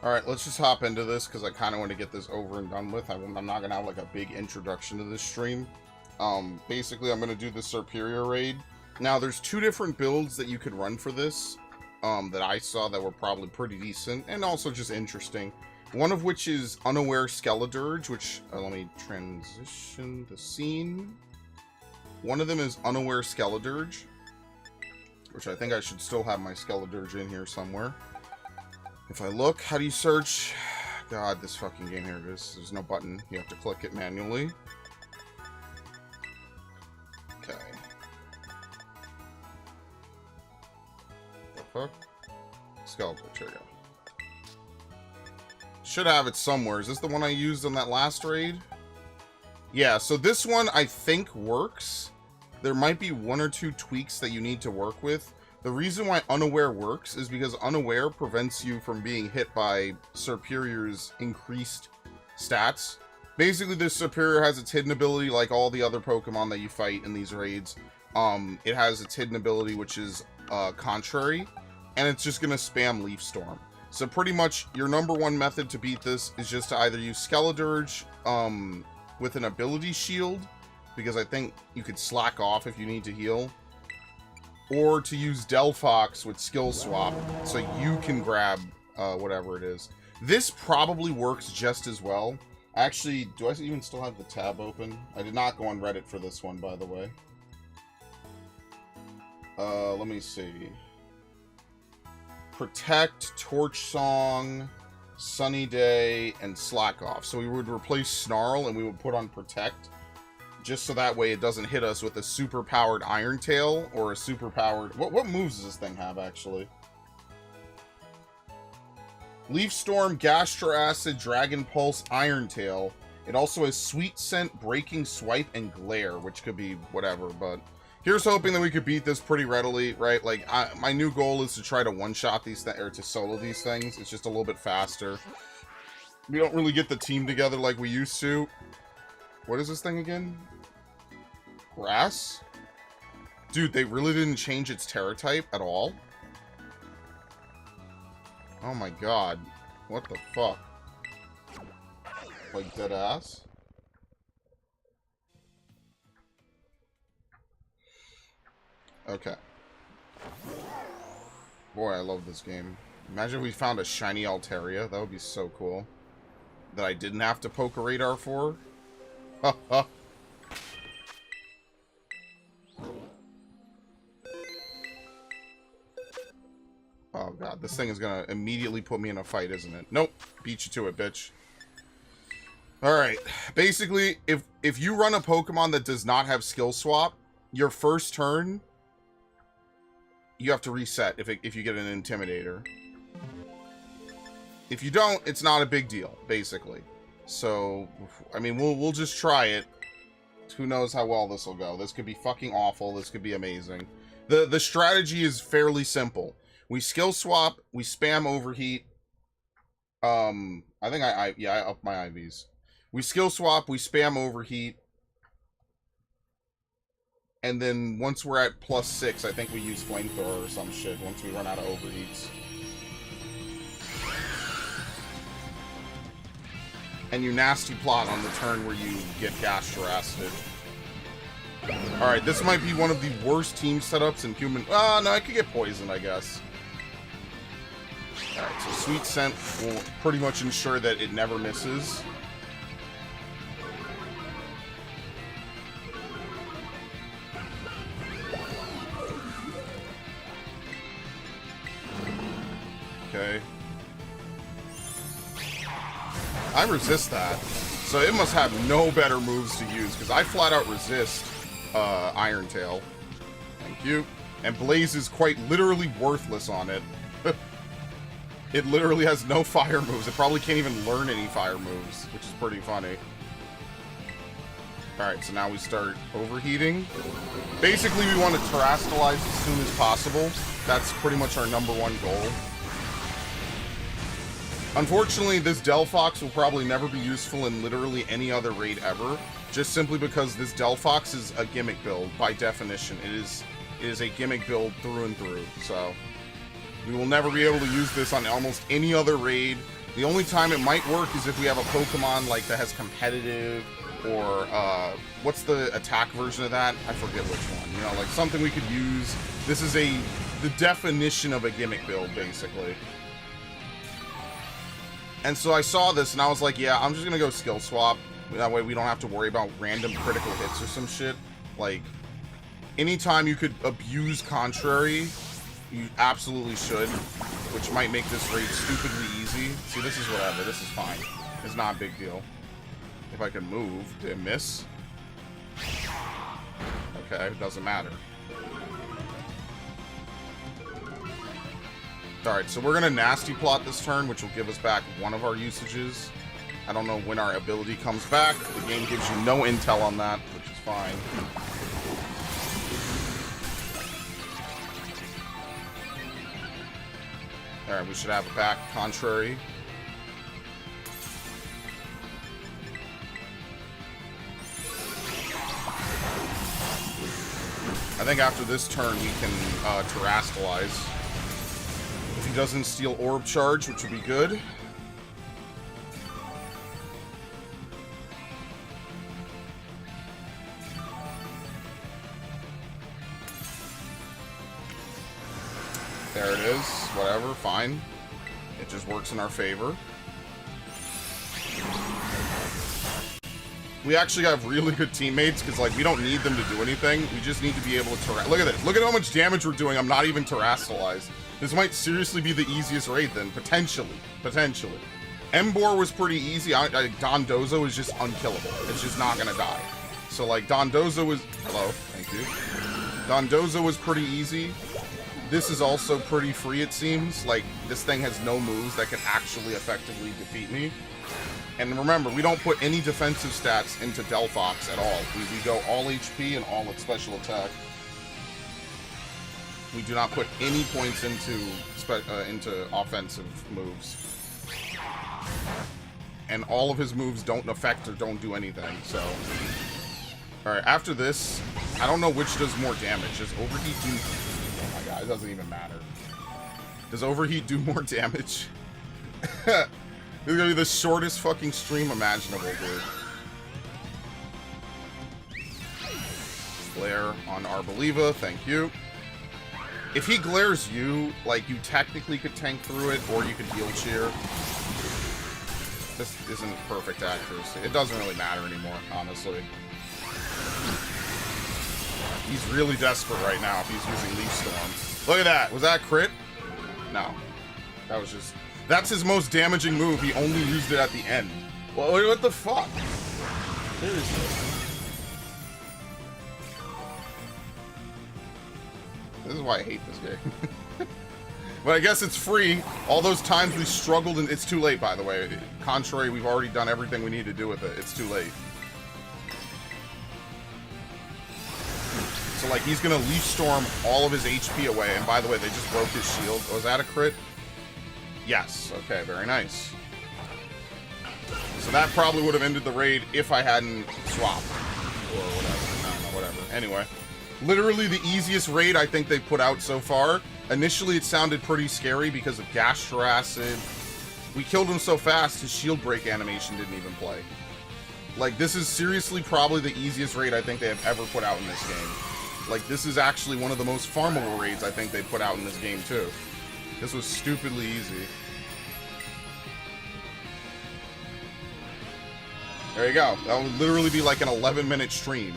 Alright, let's just hop into this, because I kind of want to get this over and done with. I'm not going to have, like, a big introduction to this stream. Basically, I'm going to do the Serperior raid. Now, there's two different builds that you could run for this, that I saw that were probably pretty decent, and also just interesting. One of which is Unaware Skeledirge, which, let me transition the scene. One of them is Unaware Skeledirge, which I think I should still have my Skeledirge in here somewhere. If I look, how do you search? God, this fucking game, here it is. There's no button. You have to click it manually. Okay. The fuck? Skeledirge, here we go. Should have it somewhere. Is this the one I used on that last raid? Yeah, so this one I think works. There might be one or two tweaks that you need to work with. The reason why Unaware works is because Unaware prevents you from being hit by Serperior's increased stats. Basically, this Serperior has its hidden ability like all the other Pokemon that you fight in these raids. It has its hidden ability, which is Contrary, and it's just going to spam Leaf Storm. So pretty much your number one method to beat this is just to either use Skeledirge with an ability shield, because I think you could slack off if you need to heal, or to use Delphox with skill swap, so you can grab whatever it is. This probably works just as well. Actually, do I even still have the tab open? I did not go on Reddit for this one, by the way. Let me see. Protect, Torch Song, Sunny Day, and Slack Off. So we would replace Snarl and we would put on Protect, just so that way it doesn't hit us with a super powered Iron Tail or a super powered... What moves does this thing have, actually? Leaf Storm, Gastro Acid, Dragon Pulse, Iron Tail. It also has Sweet Scent, Breaking Swipe, and Glare, which could be whatever, but here's hoping that we could beat this pretty readily, right? Like, my new goal is to try to one-shot these things, or to solo these things. It's just a little bit faster. We don't really get the team together like we used to. What is this thing again? Grass? Dude, they really didn't change its Terra type at all? Oh my god. What the fuck? Like, dead ass? Okay. Boy, I love this game. Imagine if we found a shiny Altaria. That would be so cool. That I didn't have to poke a radar for. Ha ha. Oh god, this thing is gonna immediately put me in a fight, isn't it? Nope. Beat you to it, bitch. Alright. Basically, if you run a Pokemon that does not have skill swap, your first turn, you have to reset if you get an Intimidator. If you don't, it's not a big deal, basically. So, I mean, we'll just try it. Who knows how well this will go. This could be fucking awful. This could be amazing. The strategy is fairly simple. We skill swap, we spam overheat. I think I upped my IVs. We skill swap, we spam overheat. And then once we're at +6, I think we use flamethrower or some shit once we run out of overheats. And you nasty plot on the turn where you get Gastro Acid. Alright, this might be one of the worst team setups in human... no, I could get poisoned, I guess. Alright, so Sweet Scent will pretty much ensure that it never misses. Okay. I resist that. So it must have no better moves to use, because I flat out resist Iron Tail. Thank you. And Blaze is quite literally worthless on it. It literally has no fire moves. It probably can't even learn any fire moves, which is pretty funny. Alright, so now we start overheating. Basically, we want to terrestrialize as soon as possible. That's pretty much our #1 goal. Unfortunately, this Delphox will probably never be useful in literally any other raid ever, just simply because this Delphox is a gimmick build, by definition. It is a gimmick build through and through, so... we will never be able to use this on almost any other raid. The only time it might work is if we have a Pokemon like that has competitive, or what's the attack version of that? I forget which one. You know, like something we could use. This is the definition of a gimmick build, basically. And so I saw this and I was like, yeah, I'm just gonna go skill swap. That way we don't have to worry about random critical hits or some shit. Like, anytime you could abuse Contrary, you absolutely should. Which might make this raid stupidly easy. See, this is whatever. This is fine. It's not a big deal. If I can move. Did it miss? Okay, it doesn't matter. Alright, so we're gonna nasty plot this turn, which will give us back one of our usages. I don't know when our ability comes back. The game gives you no intel on that, which is fine. Alright, we should have it back. Contrary. I think after this turn we can Terrastalize. If he doesn't steal Orb Charge, which would be good. There it is. Whatever, fine. It just works in our favor. We actually have really good teammates, because, like, we don't need them to do anything. We just need to be able to Look at this. Look at how much damage we're doing. I'm not even Terrastalized. This might seriously be the easiest raid, then. Potentially. Potentially. Embor was pretty easy. Dondozo is just unkillable. It's just not gonna die. So, like, Dondozo was... Hello. Thank you. Dondozo was pretty easy. This is also pretty free, it seems. Like, this thing has no moves that can actually effectively defeat me. And remember, we don't put any defensive stats into Delphox at all. We go all HP and all its special attack. We do not put any points into offensive moves. And all of his moves don't affect or don't do anything, so... Alright, after this, I don't know which does more damage. Does Overheat do... Oh my god, it doesn't even matter. Does Overheat do more damage? This is gonna be the shortest fucking stream imaginable, dude. Glare on Arboliva, thank you. If he glares you, like, you technically could tank through it, or you could heal cheer. This isn't perfect accuracy. It doesn't really matter anymore, honestly. He's really desperate right now if he's using Leaf Storm. Look at that! Was that crit? No. That was just... That's his most damaging move. He only used it at the end. Well, what the fuck? Seriously. This is why I hate this game. But I guess it's free. All those times we struggled, and it's too late, by the way. Contrary, we've already done everything we need to do with it. It's too late. So, like, he's gonna Leaf Storm all of his HP away. And by the way, they just broke his shield. Was that a crit? Yes. Okay, very nice. So that probably would have ended the raid if I hadn't swapped. Or whatever. I don't know, whatever. Anyway. Literally the easiest raid I think they've put out so far. Initially, it sounded pretty scary because of Gastro Acid. We killed him so fast, his shield break animation didn't even play. Like, this is seriously probably the easiest raid I think they have ever put out in this game. Like, this is actually one of the most farmable raids I think they put out in this game, too. This was stupidly easy. There you go. That would literally be like an 11-minute stream.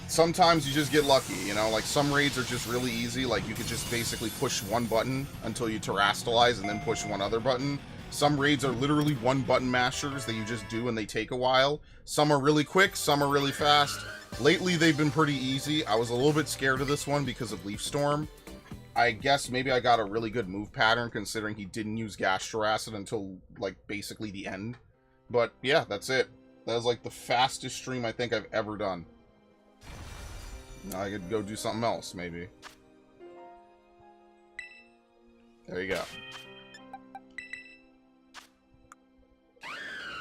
Sometimes you just get lucky, you know? Like, some raids are just really easy. Like, you could just basically push one button until you Terrastalize and then push one other button. Some raids are literally one button mashers that you just do and they take a while. Some are really quick, some are really fast. Lately, they've been pretty easy. I was a little bit scared of this one because of Leaf Storm. I guess maybe I got a really good move pattern considering he didn't use Gastro Acid until, like, basically the end. But, yeah, that's it. That was, like, the fastest stream I think I've ever done. Now I could go do something else, maybe. There you go.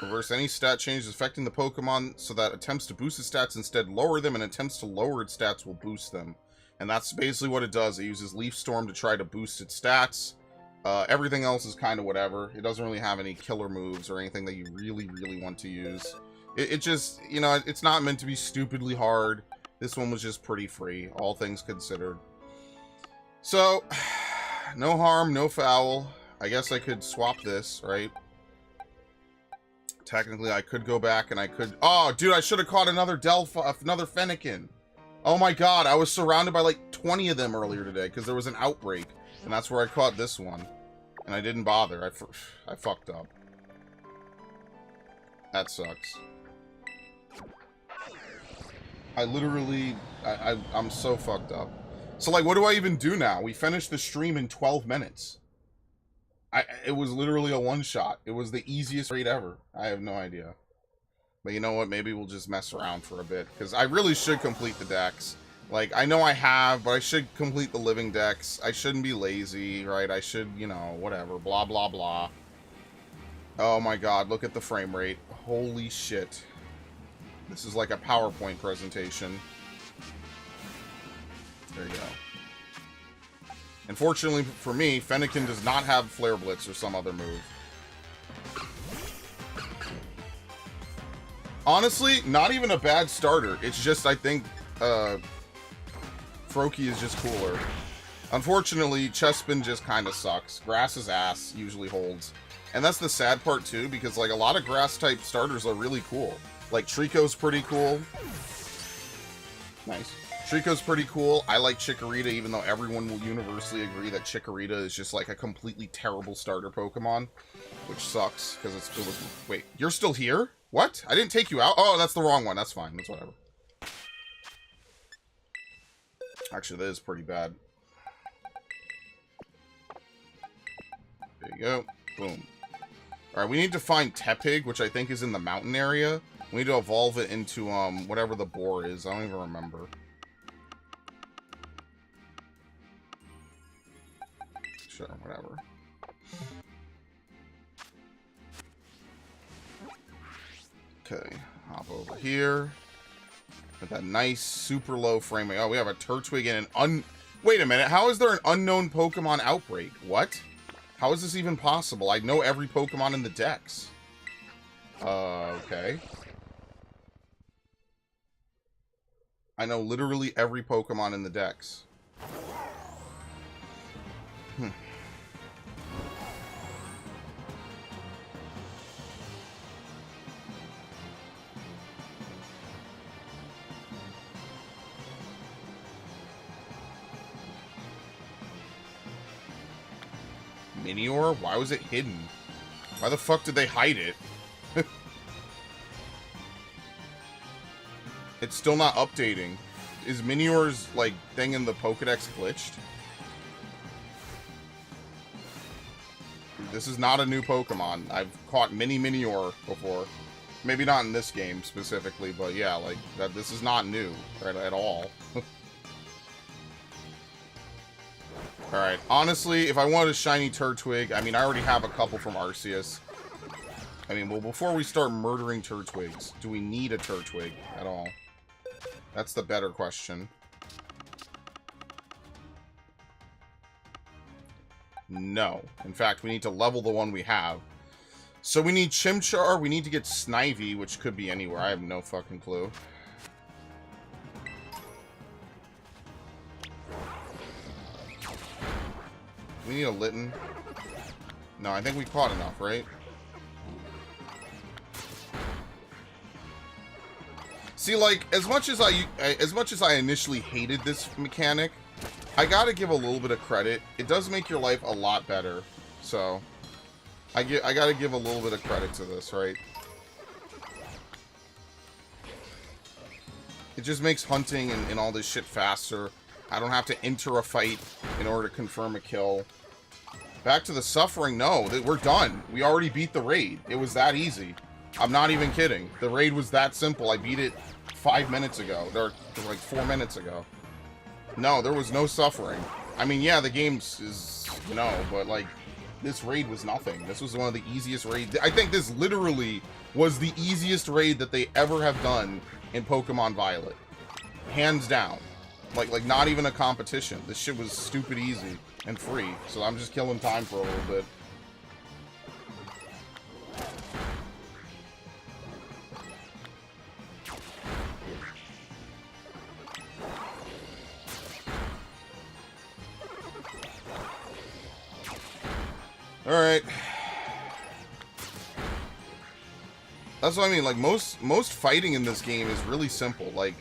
Reverse any stat changes affecting the Pokemon so that attempts to boost its stats instead lower them, and attempts to lower its stats will boost them. And that's basically what it does. It uses Leaf Storm to try to boost its stats. Everything else is kind of whatever. It doesn't really have any killer moves or anything that you really, really want to use. It just, you know, it's not meant to be stupidly hard. This one was just pretty free, all things considered. So, no harm, no foul. I guess I could swap this, right? Technically, I could go back and I could... Oh, dude, I should have caught another another Fennekin. Oh my god, I was surrounded by like 20 of them earlier today because there was an outbreak. And that's where I caught this one. And I didn't bother. I fucked up. That sucks. I literally... I'm so fucked up. So, like, what do I even do now? We finished the stream in 12 minutes. It was literally a one-shot. It was the easiest raid ever. I have no idea. But you know what? Maybe we'll just mess around for a bit. Because I really should complete the decks. Like, I know I have, but I should complete the living decks. I shouldn't be lazy, right? I should, you know, whatever. Blah, blah, blah. Oh my god, look at the frame rate. Holy shit. This is like a PowerPoint presentation. There you go. Unfortunately for me, Fennekin does not have Flare Blitz or some other move. Honestly, not even a bad starter. It's just, I think, Froakie is just cooler. Unfortunately, Chespin just kind of sucks. Grass's ass usually holds. And that's the sad part, too, because, like, a lot of Grass-type starters are really cool. Like, Trico's pretty cool. Nice. Trico's pretty cool. I like Chikorita, even though everyone will universally agree that Chikorita is just like a completely terrible starter Pokemon, which sucks because it was. Wait, you're still here? What? I didn't take you out. Oh, that's the wrong one. That's fine. That's whatever. Actually, that is pretty bad. There you go. Boom. All right, we need to find Tepig, which I think is in the mountain area. We need to evolve it into whatever the boar is. I don't even remember. Sure, whatever. Okay, hop over here. With that nice, super low frame rate. Oh, we have a Turtwig and an Wait a minute, how is there an unknown Pokemon outbreak? What? How is this even possible? I know every Pokemon in the Dex. Okay. I know literally every Pokemon in the Dex. Minior? Why was it hidden? Why the fuck did they hide it? It's still not updating. Is Minior's, like, thing in the Pokedex glitched? This is not a new Pokemon. I've caught Minior before. Maybe not in this game specifically, but yeah, like, this is not new right, at all. Alright, honestly, if I wanted a shiny Turtwig, I mean, I already have a couple from Arceus. I mean, well, before we start murdering Turtwigs, do we need a Turtwig at all? That's the better question. No. In fact, we need to level the one we have. So we need Chimchar, we need to get Snivy, which could be anywhere. I have no fucking clue. We need a Litten. No, I think we caught enough, right? See, like, as much as I initially hated this mechanic, I gotta give a little bit of credit. It does make your life a lot better. So, I gotta give a little bit of credit to this, right? It just makes hunting and all this shit faster. I don't have to enter a fight in order to confirm a kill. Back to the suffering, no, we're done. We already beat the raid. It was that easy. I'm not even kidding. The raid was that simple. I beat it 5 minutes ago. Or like 4 minutes ago. No, there was no suffering. I mean, yeah, the game is, you know, but like, this raid was nothing. This was one of the easiest raids. I think this literally was the easiest raid that they ever have done in Pokemon Violet. Hands down. Like not even a competition. This shit was stupid easy and free. So I'm just killing time for a little bit. Alright. That's what I mean, like, most fighting in this game is really simple. Like,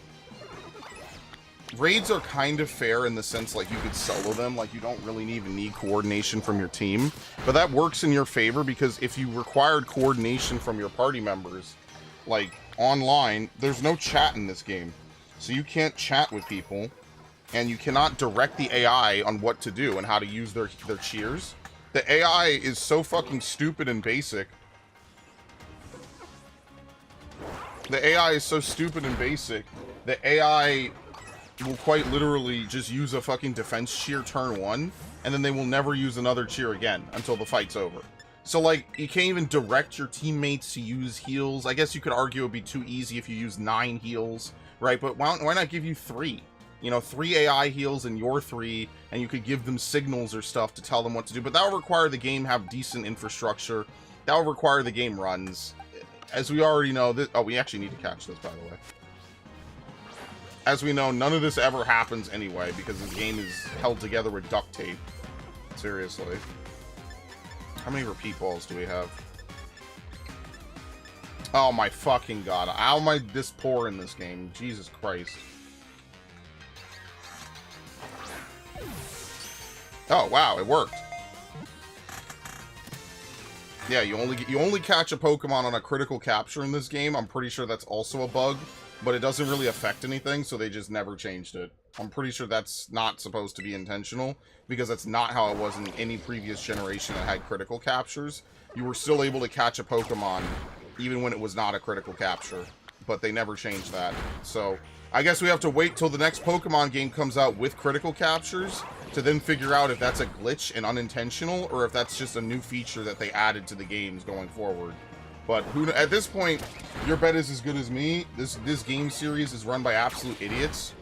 raids are kind of fair in the sense, like, you could solo them. Like, you don't really even need coordination from your team. But that works in your favor, because if you required coordination from your party members, like, online, there's no chat in this game. So you can't chat with people, and you cannot direct the AI on what to do and how to use their cheers. The AI is so fucking stupid and basic. The AI is so stupid and basic. The AI will quite literally just use a fucking defense cheer turn 1, and then they will never use another cheer again until the fight's over. So, like, you can't even direct your teammates to use heals. I guess you could argue it would be too easy if you use 9 heals, right? But why not give you 3? You know, 3 AI heals and your 3, and you could give them signals or stuff to tell them what to do. But that would require the game have decent infrastructure. That would require the game runs. As we already know, oh, we actually need to catch this, by the way. As we know, none of this ever happens anyway, because this game is held together with duct tape. Seriously. How many repeat balls do we have? Oh my fucking god. How am I this poor in this game? Jesus Christ. Oh wow, it worked. Yeah, you only catch a Pokemon on a critical capture in this game. I'm pretty sure that's also a bug, but it doesn't really affect anything, so they just never changed it. I'm pretty sure that's not supposed to be intentional, because that's not how it was in any previous generation that had critical captures. You were still able to catch a Pokemon even when it was not a critical capture, but they never changed that. So I guess we have to wait till the next Pokemon game comes out with critical captures to then figure out if that's a glitch and unintentional, or if that's just a new feature that they added to the games going forward. But at this point, your bet is as good as me. This game series is run by absolute idiots.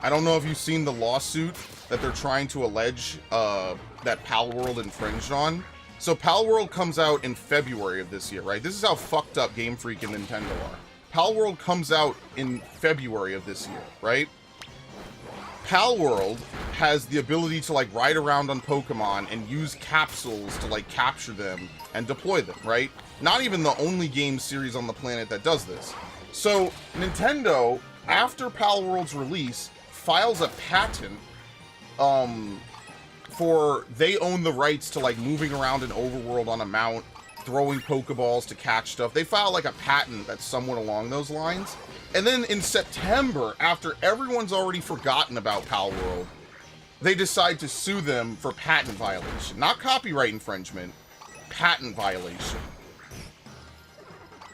I don't know if you've seen the lawsuit that they're trying to allege that Palworld infringed on. So Palworld comes out in February of this year, right? This is how fucked up Game Freak and Nintendo are. Palworld comes out in February of this year, right? Palworld has the ability to, like, ride around on Pokemon and use capsules to, like, capture them and deploy them, right? Not even the only game series on the planet that does this. So Nintendo, after Palworld's release, files a patent for they own the rights to, like, moving around an overworld on a mount, throwing Pokeballs to catch stuff. They file, like, a patent that's somewhat along those lines. And then in September, after everyone's already forgotten about Palworld, they decide to sue them for patent violation. Not copyright infringement, patent violation.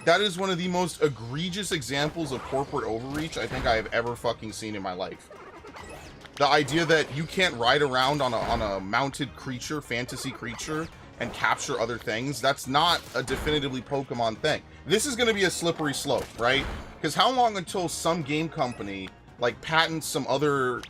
That is one of the most egregious examples of corporate overreach I think I have ever fucking seen in my life. The idea that you can't ride around on a mounted creature, fantasy creature, and capture other things, that's not a definitively Pokemon thing. This is going to be a slippery slope, right? Because how long until some game company, like, patents some other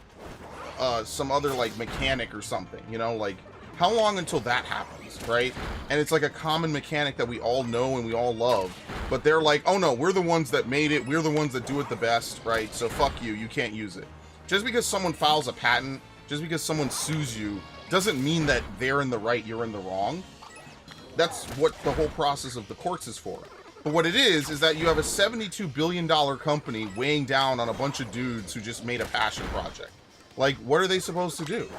like, mechanic or something, you know? Like, how long until that happens, right? And it's like a common mechanic that we all know and we all love, but they're like, oh no, we're the ones that made it, we're the ones that do it the best, right? So fuck you, you can't use it. Just because someone files a patent, just because someone sues you, doesn't mean that they're in the right, you're in the wrong. That's what the whole process of the courts is for. But what it is that you have a $72 billion company weighing down on a bunch of dudes who just made a passion project. Like, what are they supposed to do?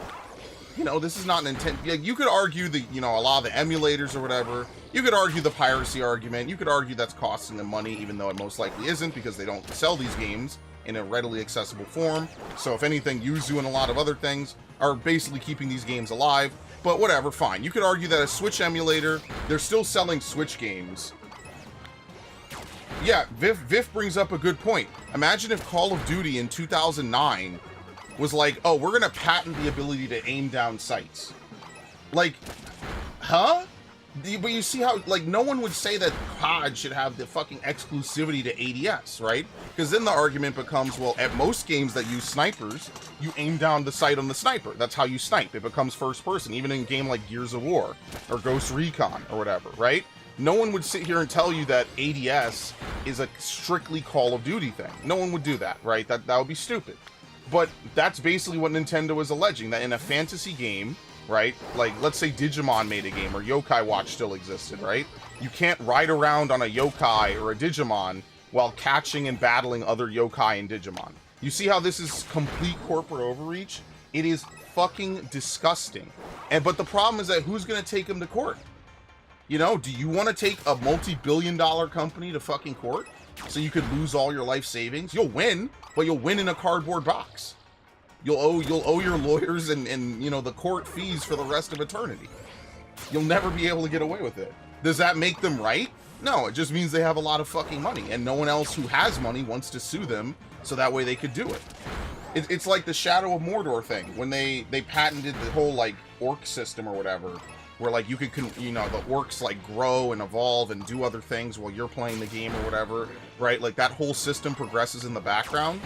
You know, this is not an intent. You could argue that, you know, a lot of the emulators or whatever. You could argue the piracy argument. You could argue that's costing them money, even though it most likely isn't, because they don't sell these games in a readily accessible form. So if anything, Yuzu and a lot of other things are basically keeping these games alive. But whatever, fine. You could argue that a Switch emulator, they're still selling Switch games. Yeah, Viv brings up a good point. Imagine if Call of Duty in 2009 was like, oh, we're going to patent the ability to aim down sights. Like, huh? But you see how, like, no one would say that COD should have the fucking exclusivity to ADS, right? Because then the argument becomes, well, at most games that use snipers, you aim down the sight on the sniper. That's how you snipe. It becomes first person, even in a game like Gears of War or Ghost Recon or whatever, right? No one would sit here and tell you that ADS is a strictly Call of Duty thing. No one would do that, right? That would be stupid. But that's basically what Nintendo is alleging, that in a fantasy game, right? Like, let's say Digimon made a game, or Yokai Watch still existed, right? You can't ride around on a yokai or a Digimon while catching and battling other yokai and Digimon. You see how this is complete corporate overreach? It is fucking disgusting. But the problem is that who's gonna take them to court? You know, do you want to take a multi-billion-dollar company to fucking court so you could lose all your life savings? You'll win, but you'll win in a cardboard box. You'll owe your lawyers and you know, the court fees for the rest of eternity. You'll never be able to get away with it. Does that make them right? No, it just means they have a lot of fucking money, and no one else who has money wants to sue them, so that way they could do it. It's like the Shadow of Mordor thing, when they patented the whole, like, orc system or whatever, where, like, you could, you know, the orcs, like, grow and evolve and do other things while you're playing the game or whatever, right? Like, that whole system progresses in the background.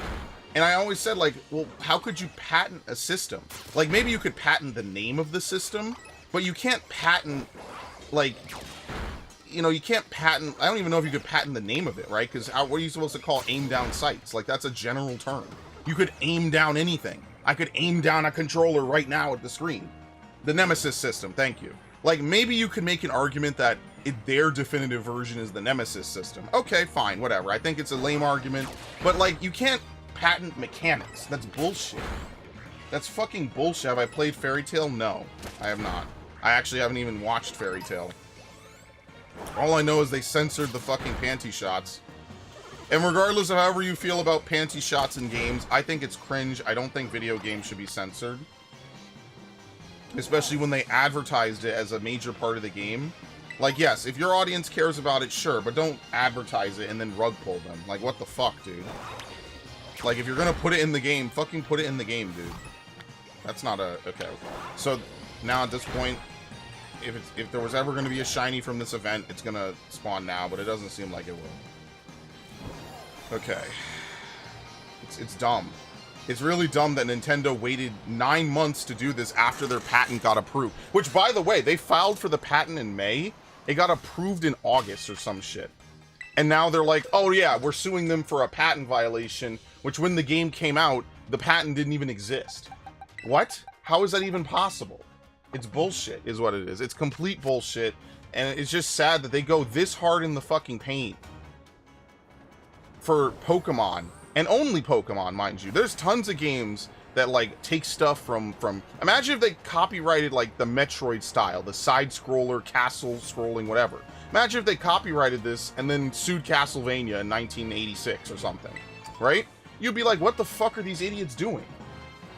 And I always said, like, well, how could you patent a system? Like, maybe you could patent the name of the system, but you can't patent, like, you know, you can't patent, I don't even know if you could patent the name of it, right? Because what are you supposed to call aim down sights? Like, that's a general term. You could aim down anything. I could aim down a controller right now at the screen. The Nemesis system, thank you. Like, maybe you could make an argument that their definitive version is the Nemesis system. Okay, fine, whatever. I think it's a lame argument, but, like, you can't patent mechanics. That's bullshit. That's fucking bullshit. Have I played Fairy Tail? No, I have not. I actually haven't even watched Fairy Tail. All I know is they censored the fucking panty shots. And regardless of however you feel about panty shots in games, I think it's cringe. I don't think video games should be censored. Especially when they advertised it as a major part of the game. Like, yes, if your audience cares about it, sure, but don't advertise it and then rug pull them. Like, what the fuck, dude? Like, if you're gonna put it in the game, fucking put it in the game, dude. That's not a... Okay. So, now at this point, if there was ever gonna be a shiny from this event, it's gonna spawn now, but it doesn't seem like it will. Okay. It's dumb. It's really dumb that Nintendo waited 9 months to do this after their patent got approved. Which, by the way, they filed for the patent in May. It got approved in August or some shit. And now they're like, oh yeah, we're suing them for a patent violation, which when the game came out, the patent didn't even exist. What? How is that even possible? It's bullshit, is what it is. It's complete bullshit, and it's just sad that they go this hard in the fucking paint for Pokemon, and only Pokemon, mind you. There's tons of games that, like, take stuff from... Imagine if they copyrighted, like, the Metroid style, the side-scroller, castle-scrolling, whatever. Imagine if they copyrighted this and then sued Castlevania in 1986 or something, right? You'd be like, what the fuck are these idiots doing?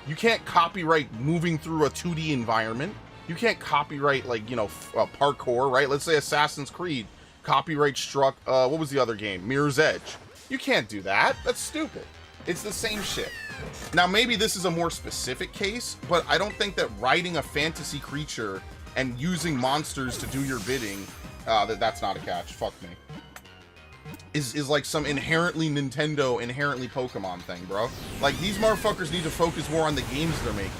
You can't copyright moving through a 2D environment. You can't copyright, like, you know, parkour, right? Let's say Assassin's Creed copyright struck, what was the other game? Mirror's Edge. You can't do that. That's stupid. It's the same shit. Now, maybe this is a more specific case, but I don't think that writing a fantasy creature and using monsters to do your bidding, that's not a catch. Fuck me. Is like some inherently Nintendo, inherently Pokemon thing, bro. Like, these motherfuckers need to focus more on the games they're making.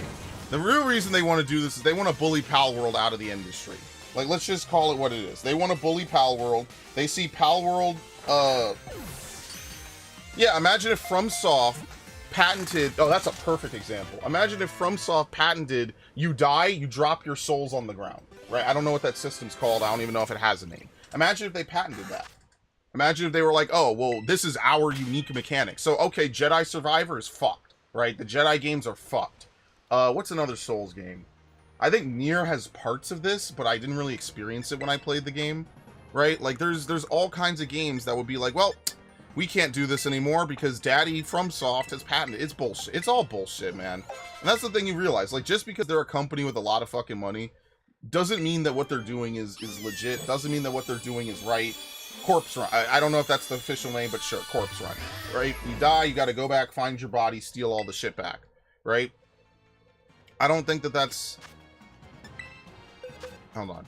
The real reason they want to do this is they want to bully Palworld out of the industry. Like, let's just call it what it is. They want to bully Palworld. They see Palworld, yeah, imagine if FromSoft patented... Oh, that's a perfect example. Imagine if FromSoft patented, you die, you drop your souls on the ground, right? I don't know what that system's called. I don't even know if it has a name. Imagine if they patented that. Imagine if they were like, oh, well, this is our unique mechanic. So, okay, Jedi Survivor is fucked, right? The Jedi games are fucked. What's another Souls game? I think Nier has parts of this, but I didn't really experience it when I played the game, right? Like, there's all kinds of games that would be like, well... we can't do this anymore because Daddy FromSoft has patented. It's bullshit. It's all bullshit, man. And that's the thing you realize. Like, just because they're a company with a lot of fucking money doesn't mean that what they're doing is legit. Doesn't mean that what they're doing is right. Corpse run. I don't know if that's the official name, but sure, corpse run. Right? You die, you gotta go back, find your body, steal all the shit back. Right? I don't think that that's... Hold on.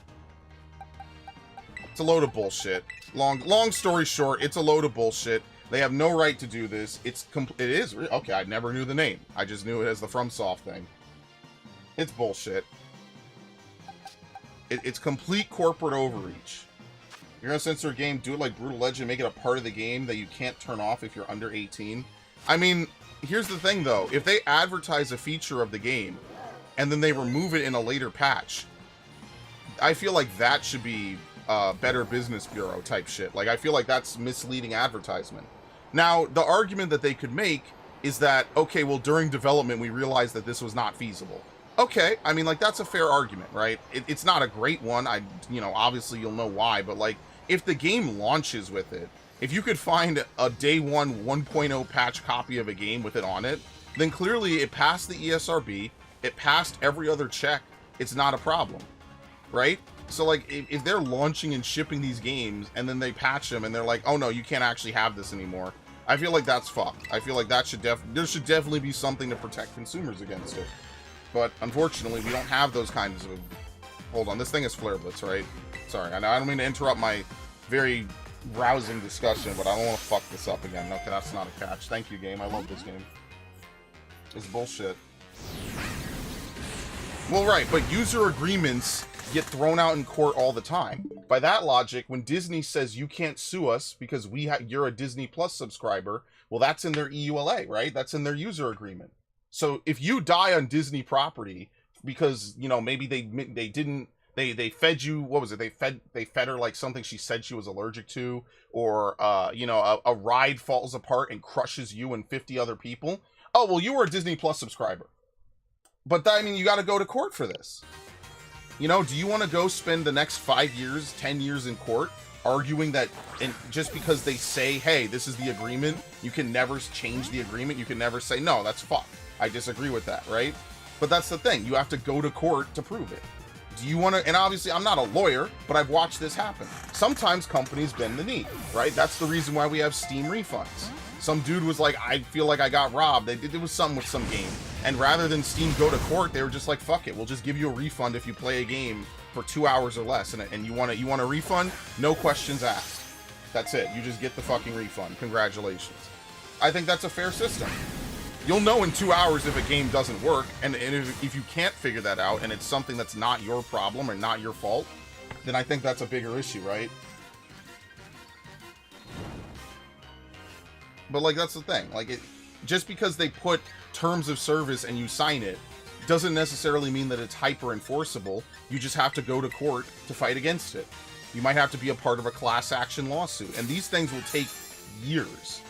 It's a load of bullshit. Long story short, it's a load of bullshit. They have no right to do this. It is okay. I never knew the name. I just knew it as the FromSoft thing. It's bullshit. It's complete corporate overreach. You're gonna censor a game, do it like Brutal Legend, make it a part of the game that you can't turn off if you're under 18. I mean, here's the thing though. If they advertise a feature of the game and then they remove it in a later patch, I feel like that should be Better Business Bureau type shit. Like, I feel like that's misleading advertisement. Now, the argument that they could make is that, okay, well, during development, we realized that this was not feasible. Okay, I mean, like, that's a fair argument, right? It's not a great one. You know, obviously you'll know why, but, like, if the game launches with it, if you could find a day one 1.0 patch copy of a game with it on it, then clearly it passed the ESRB, it passed every other check, it's not a problem, right? So, like, if they're launching and shipping these games, and then they patch them, and they're like, oh no, you can't actually have this anymore, I feel like that's fucked. I feel like that there should definitely be something to protect consumers against it. But, unfortunately, we don't have those kinds of... Hold on, this thing is Flare Blitz, right? Sorry, I don't mean to interrupt my very rousing discussion, but I don't want to fuck this up again. Okay, that's not a catch. Thank you, game. I love this game. It's bullshit. Well, right, but user agreements get thrown out in court all the time. By that logic, when Disney says you can't sue us because you're a Disney Plus subscriber, well, that's in their EULA, right? That's in their user agreement. So if you die on Disney property because, you know, maybe they fed you, what was it? They fed her like something she said she was allergic to, or you know, a ride falls apart and crushes you and 50 other people. Oh, well, you were a Disney Plus subscriber. But I mean, you got to go to court for this. You know, do you want to go spend the next 5 years, 10 years in court arguing that, and just because they say, hey, this is the agreement, you can never change the agreement, you can never say, no, that's fucked. I disagree with that, right? But that's the thing. You have to go to court to prove it. Do you want to, and obviously I'm not a lawyer, but I've watched this happen. Sometimes companies bend the knee, right? That's the reason why we have Steam refunds. Some dude was like, I feel like I got robbed. It was something with some game. And rather than Steam go to court, they were just like, fuck it. We'll just give you a refund if you play a game for 2 hours or less. And you want a refund? No questions asked. That's it. You just get the fucking refund. Congratulations. I think that's a fair system. You'll know in 2 hours if a game doesn't work, and if you can't figure that out, and it's something that's not your problem or not your fault, then I think that's a bigger issue, right? But, like, that's the thing. Like, just because they put terms of service and you sign it, doesn't necessarily mean that it's hyper-enforceable. You just have to go to court to fight against it. You might have to be a part of a class action lawsuit, and these things will take years.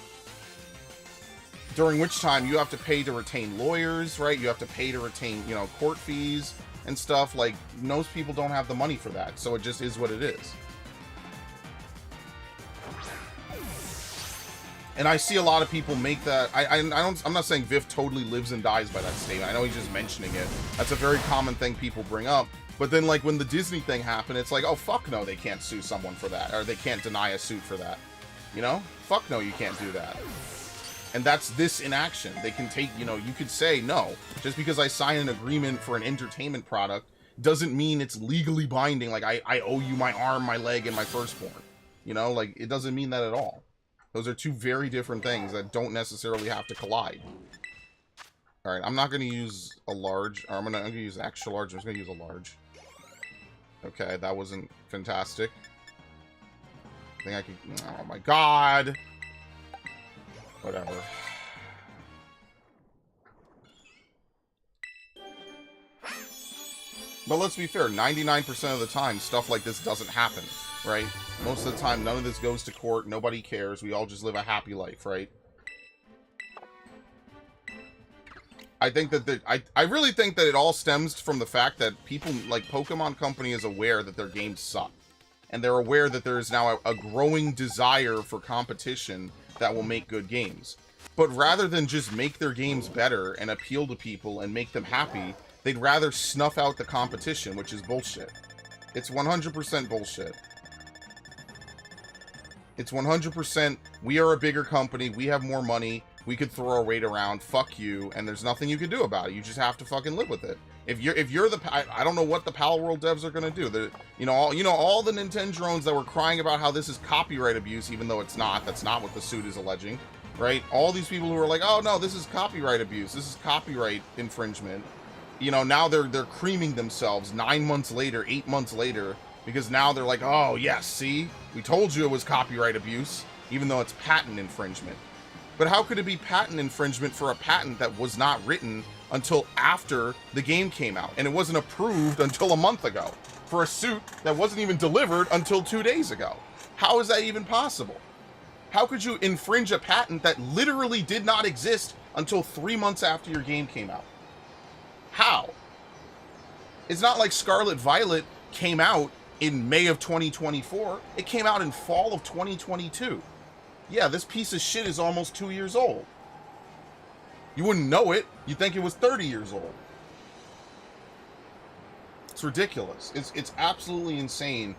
During which time you have to pay to retain lawyers, right? You have to pay to retain, you know, court fees and stuff. Like, most people don't have the money for that, so it just is what it is. And I see a lot of people make that. I'm not saying Viv totally lives and dies by that statement. I know he's just mentioning it. That's a very common thing people bring up. But then, like, when the Disney thing happened, it's like, oh, fuck no, they can't sue someone for that. Or they can't deny a suit for that. You know? Fuck no, you can't do that. And that's this in action. They can take, you know, you could say, no, just because I sign an agreement for an entertainment product doesn't mean it's legally binding. Like, I owe you my arm, my leg, and my firstborn. You know, like, it doesn't mean that at all. Those are two very different things that don't necessarily have to collide. Alright, I'm not going to use a large. Or I'm going to use extra large. I'm just going to use a large. Okay, that wasn't fantastic. I think I could... Oh my god! Whatever. But let's be fair, 99% of the time, stuff like this doesn't happen, right? Most of the time, none of this goes to court, nobody cares, we all just live a happy life, right? I think that I really think that it all stems from the fact that people, like Pokemon Company, is aware that their games suck. And they're aware that there is now a growing desire for competition that will make good games. But rather than just make their games better and appeal to people and make them happy, they'd rather snuff out the competition, which is bullshit. It's 100% bullshit. It's 100%, we are a bigger company, we have more money, we could throw our weight around, fuck you, and there's nothing you can do about it. You just have to fucking live with it. If you're the, I don't know what the Pal World devs are gonna do. The, all the Nintendo drones that were crying about how this is copyright abuse, even though it's not. That's not what the suit is alleging, right? All these people who are like, oh no, this is copyright abuse. This is copyright infringement. Now they're creaming themselves 9 months later, 8 months later, because now they're like, oh yes, see, we told you it was copyright abuse, even though it's patent infringement. But how could it be patent infringement for a patent that was not written until after the game came out, and it wasn't approved until a month ago, for a suit that wasn't even delivered until 2 days ago? How is that even possible? How could you infringe a patent that literally did not exist until 3 months after your game came out? How? It's not like Scarlet Violet came out in May of 2024. It came out in fall of 2022. Yeah, this piece of shit is almost 2 years old. You wouldn't know it. You'd think it was 30 years old. It's ridiculous. It's absolutely insane.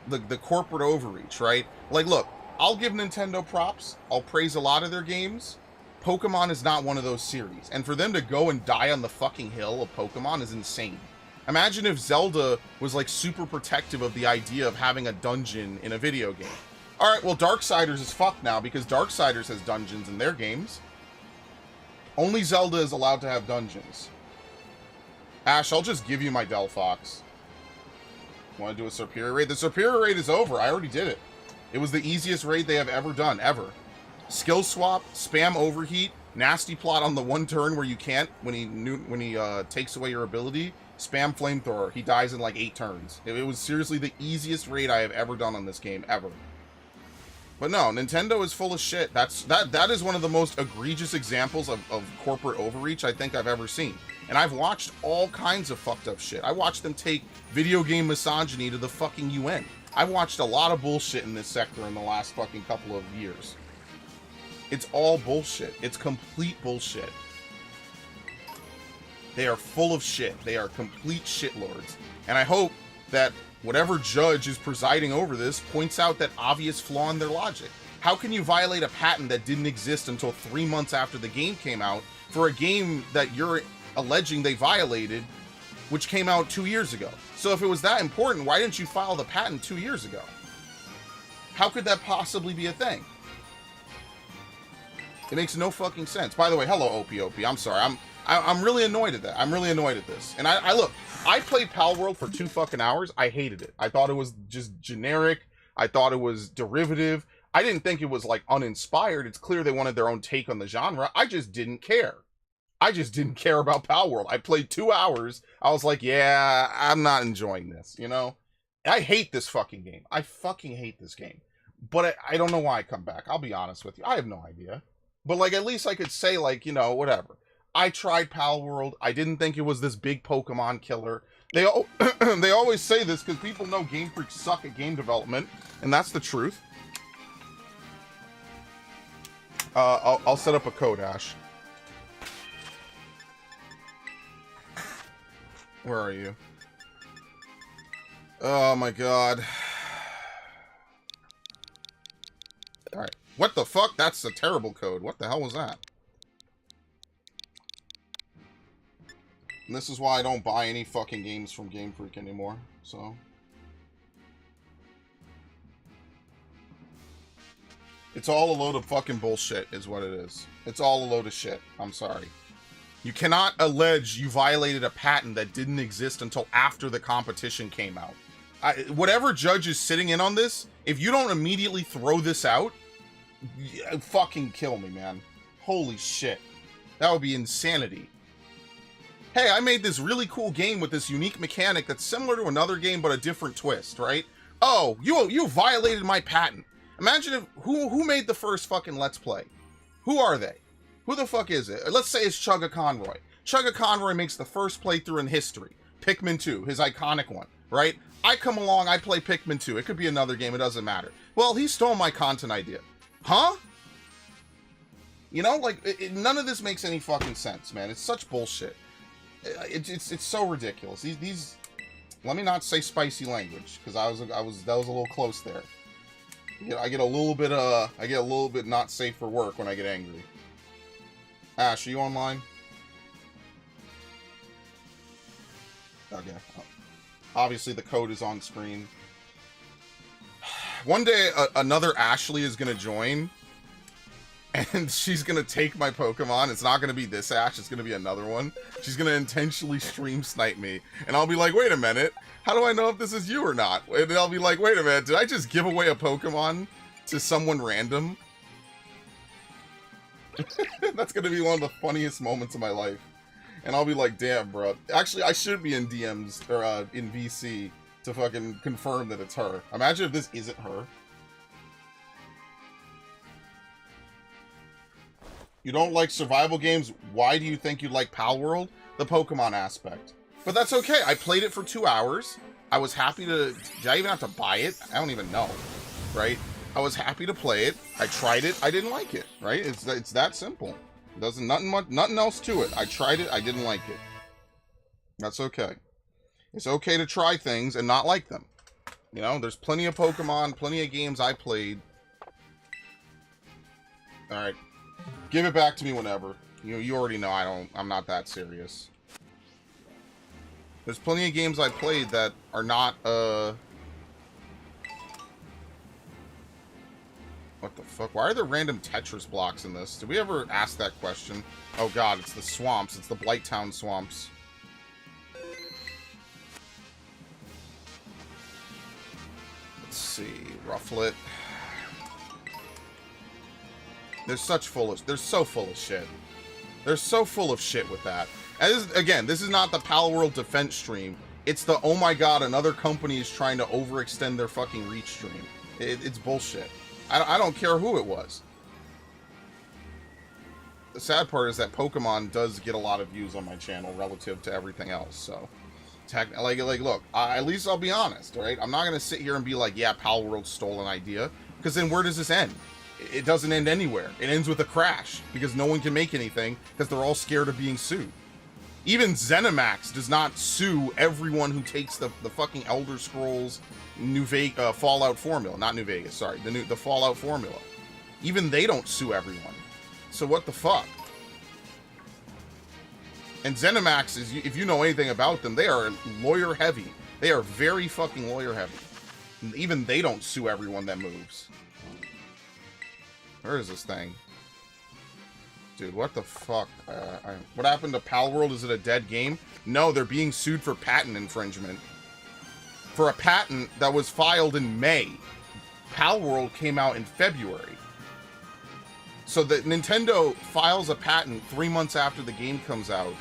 The corporate overreach, right? Like, look, I'll give Nintendo props. I'll praise a lot of their games. Pokemon is not one of those series. And for them to go and die on the fucking hill of Pokemon is insane. Imagine if Zelda was, like, super protective of the idea of having a dungeon in a video game. Alright, well, Darksiders is fucked now, because Darksiders has dungeons in their games. Only Zelda is allowed to have dungeons. Ash, I'll just give you my Delphox. Want to do a Serperior raid? The Serperior raid is over. I already did it. It was the easiest raid they have ever done, ever. Skill swap, spam overheat, nasty plot on the one turn where you can't, when he takes away your ability, spam flamethrower. He dies in like 8 turns. It was seriously the easiest raid I have ever done on this game, ever. But no, Nintendo is full of shit. That is one of the most egregious examples of corporate overreach I think I've ever seen. And I've watched all kinds of fucked up shit. I watched them take video game misogyny to the fucking UN. I've watched a lot of bullshit in this sector in the last fucking couple of years. It's all bullshit. It's complete bullshit. They are full of shit. They are complete shitlords. And I hope that whatever judge is presiding over this points out that obvious flaw in their logic. How can you violate a patent that didn't exist until 3 months after the game came out for a game that you're alleging they violated, which came out 2 years ago? So if it was that important, why didn't you file the patent 2 years ago? How could that possibly be a thing? It makes no fucking sense. By the way, hello, OP. I'm sorry. I'm really annoyed at that. I'm really annoyed at this. And I look, I played Pal World for 2 fucking hours. I hated it. I thought it was just generic. I thought it was derivative. I didn't think it was, like, uninspired. It's clear they wanted their own take on the genre. I just didn't care. I just didn't care about Pal World. I played 2 hours. I was like, yeah, I'm not enjoying this, you know? I hate this fucking game. I fucking hate this game. But I don't know why I come back. I'll be honest with you. I have no idea. But, like, at least I could say, like, you know, whatever. I tried Pal World. I didn't think it was this big Pokemon killer. They always say this because people know Game Freaks suck at game development, and that's the truth. I'll set up a code, Ash. Where are you? Oh my god. Alright. What the fuck? That's a terrible code. What the hell was that? And this is why I don't buy any fucking games from Game Freak anymore, so. It's all a load of fucking bullshit, is what it is. It's all a load of shit. I'm sorry. You cannot allege you violated a patent that didn't exist until after the competition came out. Whatever judge is sitting in on this, if you don't immediately throw this out, fucking kill me, man. Holy shit. That would be insanity. Hey, I made this really cool game with this unique mechanic that's similar to another game but a different twist, right? Oh, you violated my patent. Imagine if who made the first fucking Let's Play? Who are they? Who the fuck is it? Let's say it's Chugga Conroy. Chugga Conroy makes the first playthrough in history. Pikmin 2, his iconic one, right? I come along, I play Pikmin 2. It could be another game, it doesn't matter. Well, he stole my content idea. Huh? You know, like, none of this makes any fucking sense, man. It's such bullshit. It's so ridiculous. These let me not say spicy language, because that was a little close there. You know, I get a little bit not safe for work when I get angry. Ash, are you online? Okay. Obviously, the code is on screen. One day, another Ashley is going to join, and she's going to take my Pokemon. It's not going to be this Ash. It's going to be another one. She's going to intentionally stream snipe me, and I'll be like, wait a minute. How do I know if this is you or not? And I'll be like, wait a minute. Did I just give away a Pokemon to someone random? That's going to be one of the funniest moments of my life. And I'll be like, damn, bro. Actually, I should be in DMs, or in VC, to fucking confirm that it's her. Imagine if this isn't her. You don't like survival games? Why do you think you like Pal World? The Pokemon aspect. But that's okay. I played it for 2 hours. I was happy to... Did I even have to buy it? I don't even know. Right? I was happy to play it. I tried it. I didn't like it. Right? It's that simple. Doesn't nothing else to it. I tried it. I didn't like it. That's okay. It's okay to try things and not like them. You know, there's plenty of Pokemon, plenty of games I played. All right. Give it back to me whenever. You already know I'm not that serious. There's plenty of games I played that are not, what the fuck? Why are there random Tetris blocks in this? Did we ever ask that question? Oh god, it's the swamps. It's the Blighttown swamps. Let's see. Rufflet. They're so full of shit. They're so full of shit with that. And this is not the Pal World defense stream. It's the, oh my god, another company is trying to overextend their fucking reach stream. It's bullshit. I don't care who it was. The sad part is that Pokemon does get a lot of views on my channel relative to everything else, so... look, at least I'll be honest, right? I'm not gonna sit here and be like, yeah, Pal World stole an idea, because then where does this end? It doesn't end anywhere. It ends with a crash, because no one can make anything, because they're all scared of being sued. Even ZeniMax does not sue everyone who takes the fucking Elder Scrolls Fallout formula. Not New Vegas, sorry. The Fallout formula. Even they don't sue everyone. So what the fuck? And ZeniMax, if you know anything about them, they are lawyer heavy. They are very fucking lawyer heavy. And even they don't sue everyone that moves. Where is this thing? Dude, what the fuck? What happened to Pal World? Is it a dead game? No, they're being sued for patent infringement. For a patent that was filed in May. Pal World came out in February. So that Nintendo files a patent 3 months after the game comes out.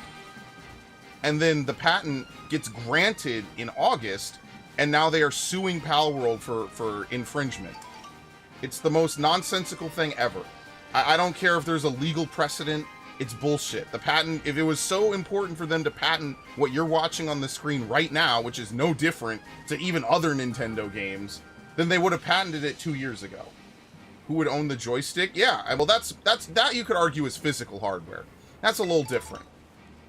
And then the patent gets granted in August. And now they are suing Pal World for infringement. It's the most nonsensical thing ever. I don't care if there's a legal precedent. It's bullshit. The patent, if it was so important for them to patent what you're watching on the screen right now, which is no different to even other Nintendo games, then they would have patented it 2 years ago. Who would own the joystick? Yeah, well, that you could argue is physical hardware. That's a little different.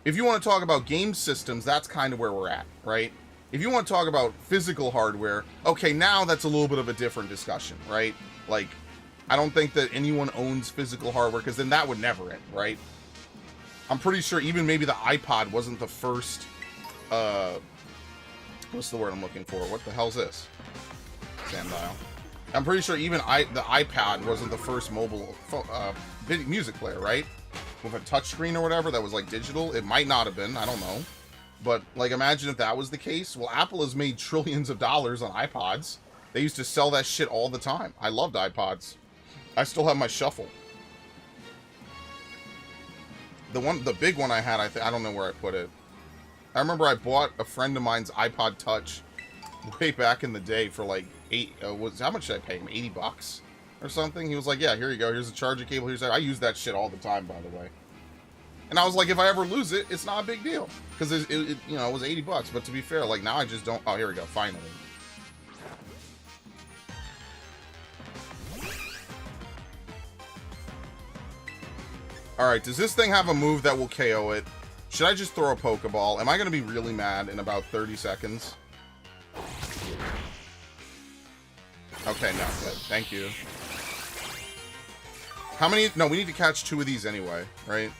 If you want to talk about game systems, that's kind of where we're at, right? If you want to talk about physical hardware, okay, now that's a little bit of a different discussion, right? Like, I don't think that anyone owns physical hardware, because then that would never end, right? I'm pretty sure even maybe the iPod wasn't the first, what's the word I'm looking for? What the hell's this? Sandile. I'm pretty sure even the iPad wasn't the first mobile music player, right? With a touchscreen or whatever that was like digital. It might not have been, I don't know. But like, imagine if that was the case. Well, Apple has made trillions of dollars on iPods. They used to sell that shit all the time. I loved iPods. I still have my Shuffle. The big one I had, I don't know where I put it. I remember I bought a friend of mine's iPod Touch way back in the day for like how much did I pay him? $80 or something? He was like, yeah, here you go. Here's a charger cable. Here's that. I use that shit all the time, by the way. And I was like, if I ever lose it, it's not a big deal. Because it was $80. But to be fair, like, now I just don't... Oh, here we go. Finally. Alright, does this thing have a move that will KO it? Should I just throw a Pokeball? Am I going to be really mad in about 30 seconds? Okay, no. Good. Thank you. How many... No, we need to catch 2 of these anyway, right?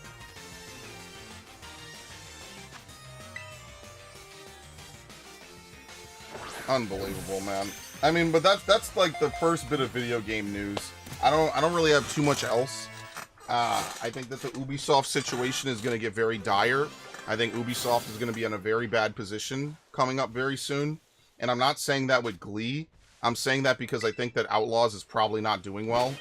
Unbelievable, man. I mean, but that's like the first bit of video game news. I don't really have too much else. I think that the Ubisoft situation is going to get very dire. I think Ubisoft is going to be in a very bad position coming up very soon. And I'm not saying that with glee. I'm saying that because I think that Outlaws is probably not doing well,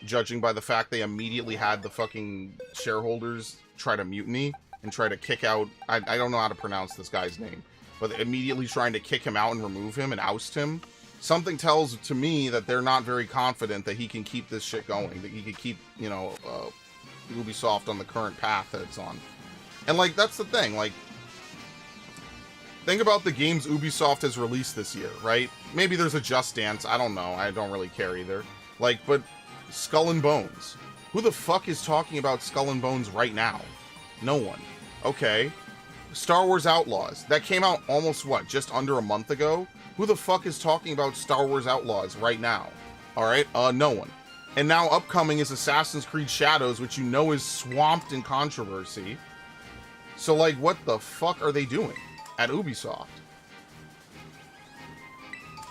judging by the fact they immediately had the fucking shareholders try to mutiny and try to kick out... I don't know how to pronounce this guy's name, but immediately trying to kick him out and remove him and oust him. Something tells to me that they're not very confident that he can keep this shit going, that he can keep, you know, Ubisoft on the current path that it's on. And, like, that's the thing, like, think about the games Ubisoft has released this year, right? Maybe there's a Just Dance, I don't know, I don't really care either. Like, but Skull and Bones. Who the fuck is talking about Skull and Bones right now? No one. Okay. Star Wars Outlaws. That came out almost, what, just under a month ago? Who the fuck is talking about Star Wars Outlaws right now? Alright, no one. And now upcoming is Assassin's Creed Shadows, which you know is swamped in controversy. So, like, what the fuck are they doing at Ubisoft?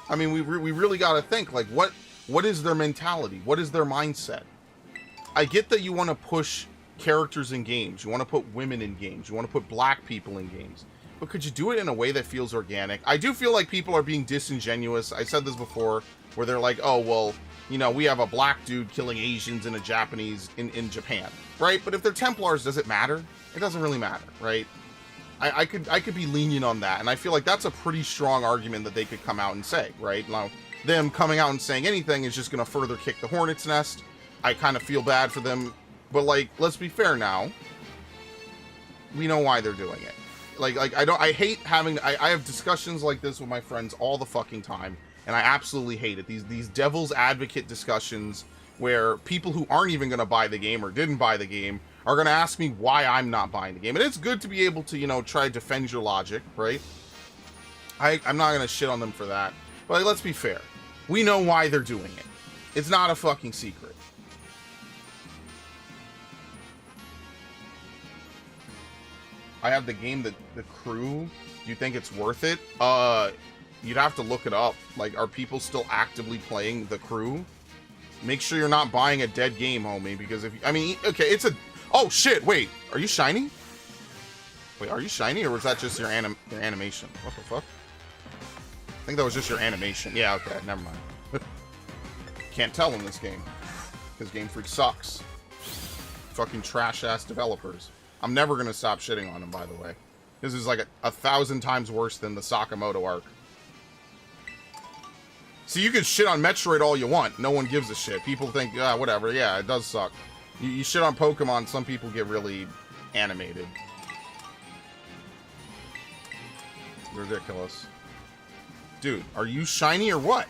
I mean, we really gotta think, like, what is their mentality? What is their mindset? I get that you want to push characters in games. You want to put women in games. You want to put black people in games. But could you do it in a way that feels organic? I do feel like people are being disingenuous. I said this before, where they're like, oh, well, you know, we have a black dude killing Asians and a Japanese in Japan, right? But if they're Templars, does it matter? It doesn't really matter, right? I could be lenient on that, and I feel like that's a pretty strong argument that they could come out and say, right? Now, them coming out and saying anything is just going to further kick the hornet's nest. I kind of feel bad for them, but, like, let's be fair now. We know why they're doing it. I hate having, I have discussions like this with my friends all the fucking time, and I absolutely hate it. These devil's advocate discussions where people who aren't even going to buy the game or didn't buy the game are going to ask me why I'm not buying the game. And it's good to be able to, you know, try to defend your logic, right? I'm not going to shit on them for that. But, like, let's be fair. We know why they're doing it. It's not a fucking secret. I have the game, the crew. Do you think it's worth it? You'd have to look it up. Like, are people still actively playing the crew? Make sure you're not buying a dead game, homie, because if... I mean, okay, it's a... Oh, shit, wait. Are you shiny? Wait, are you shiny, or was that just your animation? What the fuck? I think that was just your animation. Yeah, okay, never mind. Can't tell in this game. Because Game Freak sucks. Fucking trash-ass developers. I'm never going to stop shitting on them, by the way. This is like 1,000 times worse than the Sakamoto arc. See, you can shit on Metroid all you want. No one gives a shit. People think, whatever. Yeah, it does suck. You shit on Pokemon, some people get really animated. Ridiculous. Dude, are you shiny or what?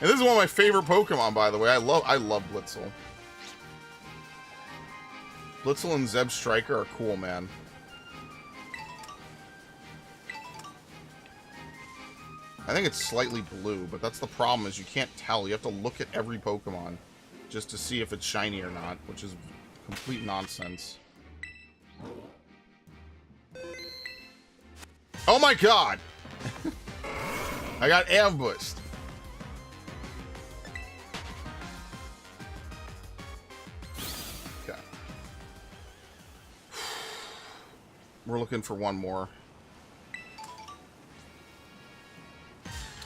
And this is one of my favorite Pokemon, by the way. I love Blitzel. Blitzel and Zeb Striker are cool, man. I think it's slightly blue, but that's the problem, is you can't tell. You have to look at every Pokemon just to see if it's shiny or not, which is complete nonsense. Oh my god! I got ambushed. Okay. We're looking for one more.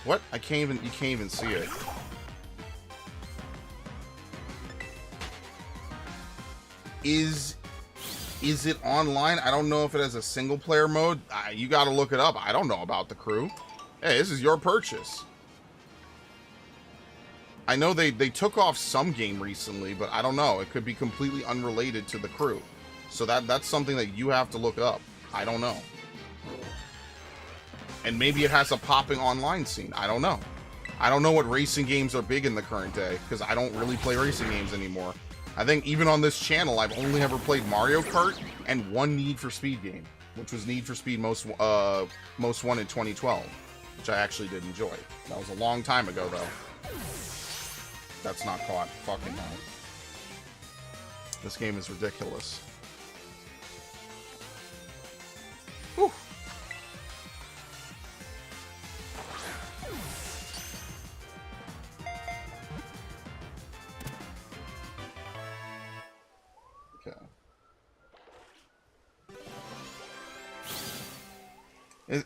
What? You can't even see it. Is it online? I don't know if it has a single player mode. You gotta look it up. I don't know about the crew. Hey, this is your purchase. I know they took off some game recently, but I don't know. It could be completely unrelated to the crew. So that's something that you have to look up. I don't know. And maybe it has a popping online scene. I don't know. I don't know what racing games are big in the current day, because I don't really play racing games anymore. I think even on this channel, I've only ever played Mario Kart and one Need for Speed game, which was Need for Speed Most Wanted 2012, which I actually did enjoy. That was a long time ago, though. That's not caught. Fucking hell. This game is ridiculous. Whew. Okay.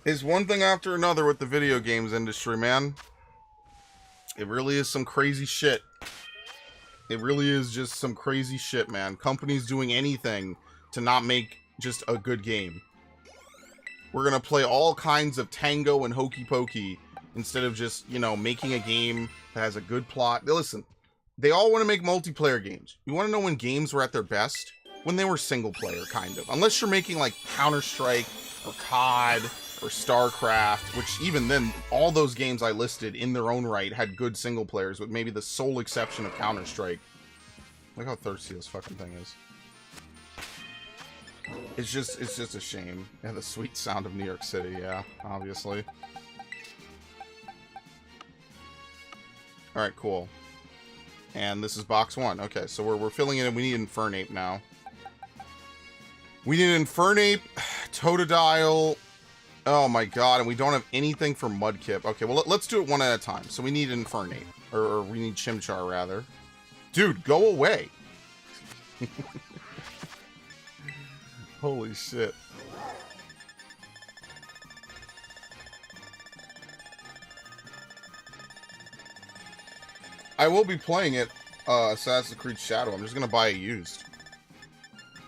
It's one thing after another with the video games industry, man. It really is some crazy shit. It really is just some crazy shit, man. Companies doing anything to not make just a good game. We're gonna play all kinds of tango and hokey pokey instead of just, you know, making a game that has a good plot. Now, listen, they all want to make multiplayer games. You want to know when games were at their best? When they were single player, kind of. Unless you're making like Counter-Strike or COD or StarCraft, which even then, all those games I listed in their own right had good single players, with maybe the sole exception of Counter-Strike. Look how thirsty this fucking thing is. It's just a shame. Yeah, the sweet sound of New York City, yeah, obviously. Alright, cool. And this is box 1. Okay, so we're filling it in. We need Infernape now. We need Infernape, Totodile. Oh my god, and we don't have anything for Mudkip. Okay, well, let's do it one at a time. So we need Infernape. Or we need Chimchar, rather. Dude, go away. Holy shit. I will be playing it, Assassin's Creed Shadow. I'm just gonna buy it used.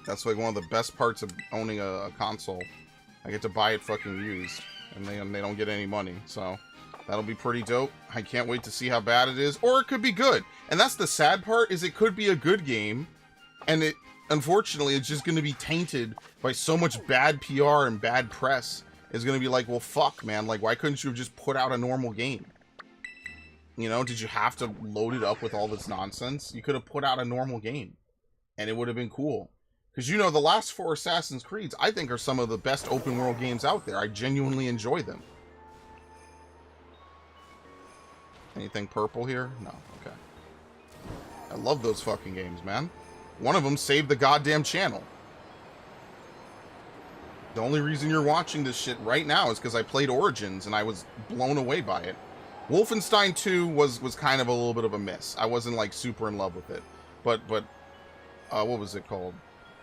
That's like one of the best parts of owning a console. I get to buy it fucking used, and they don't get any money, so that'll be pretty dope. I can't wait to see how bad it is, or it could be good. And that's the sad part, is it could be a good game, and it, unfortunately, it's just going to be tainted by so much bad PR and bad press. It's going to be like, well, fuck, man, like, why couldn't you have just put out a normal game? You know, did you have to load it up with all this nonsense? You could have put out a normal game, and it would have been cool. Because, you know, the last 4 Assassin's Creeds, I think, are some of the best open-world games out there. I genuinely enjoy them. Anything purple here? No. Okay. I love those fucking games, man. One of them saved the goddamn channel. The only reason you're watching this shit right now is because I played Origins, and I was blown away by it. Wolfenstein 2 was kind of a little bit of a miss. I wasn't, like, super in love with it. But what was it called?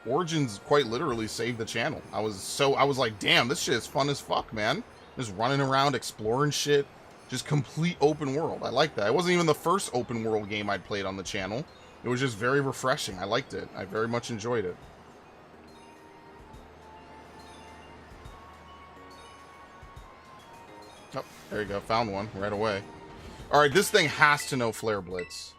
Origins quite literally saved the channel. I was like, damn, this shit is fun as fuck, man. Just running around, exploring shit. Just complete open world. I like that. It wasn't even the first open world game I'd played on the channel. It was just very refreshing. I liked it. I very much enjoyed it. Oh, there you go. Found one right away. Alright, this thing has to know Flare Blitz.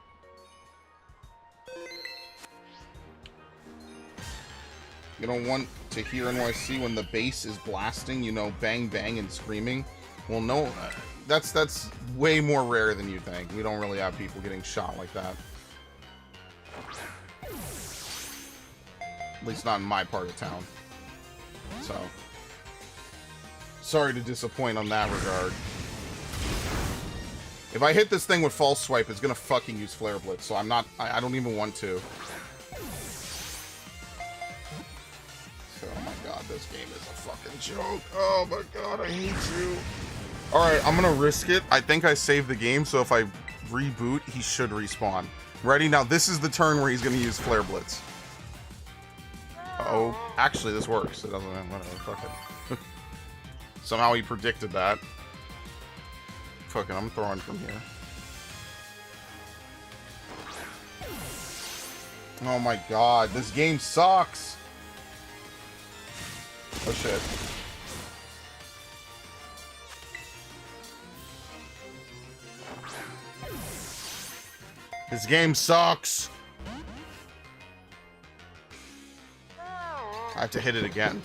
You don't want to hear NYC when the bass is blasting, you know, bang, bang, and screaming. Well, no, that's way more rare than you think. We don't really have people getting shot like that. At least not in my part of town. So, sorry to disappoint on that regard. If I hit this thing with False Swipe, it's gonna fucking use Flare Blitz, so I don't even want to. Oh my god, this game is a fucking joke. Oh my god, I hate you. Alright, I'm gonna risk it. I think I saved the game, so if I reboot, he should respawn. Ready? Now, this is the turn where he's gonna use Flare Blitz. Uh-oh. Actually, this works. It doesn't, whatever, fuck it. Somehow he predicted that. Fuck it, I'm throwing from here. Oh my god, this game sucks. Oh shit. This game sucks. I have to hit it again.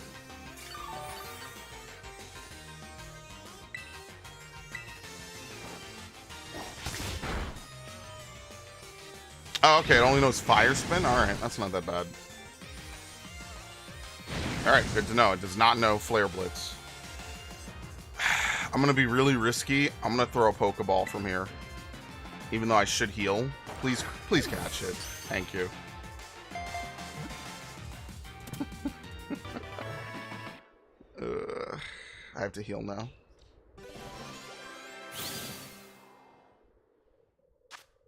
Oh, okay, it only knows Fire Spin? Alright, that's not that bad. Alright, good to know. It does not know Flare Blitz. I'm gonna be really risky. I'm gonna throw a Pokeball from here. Even though I should heal. Please catch it. Thank you. I have to heal now.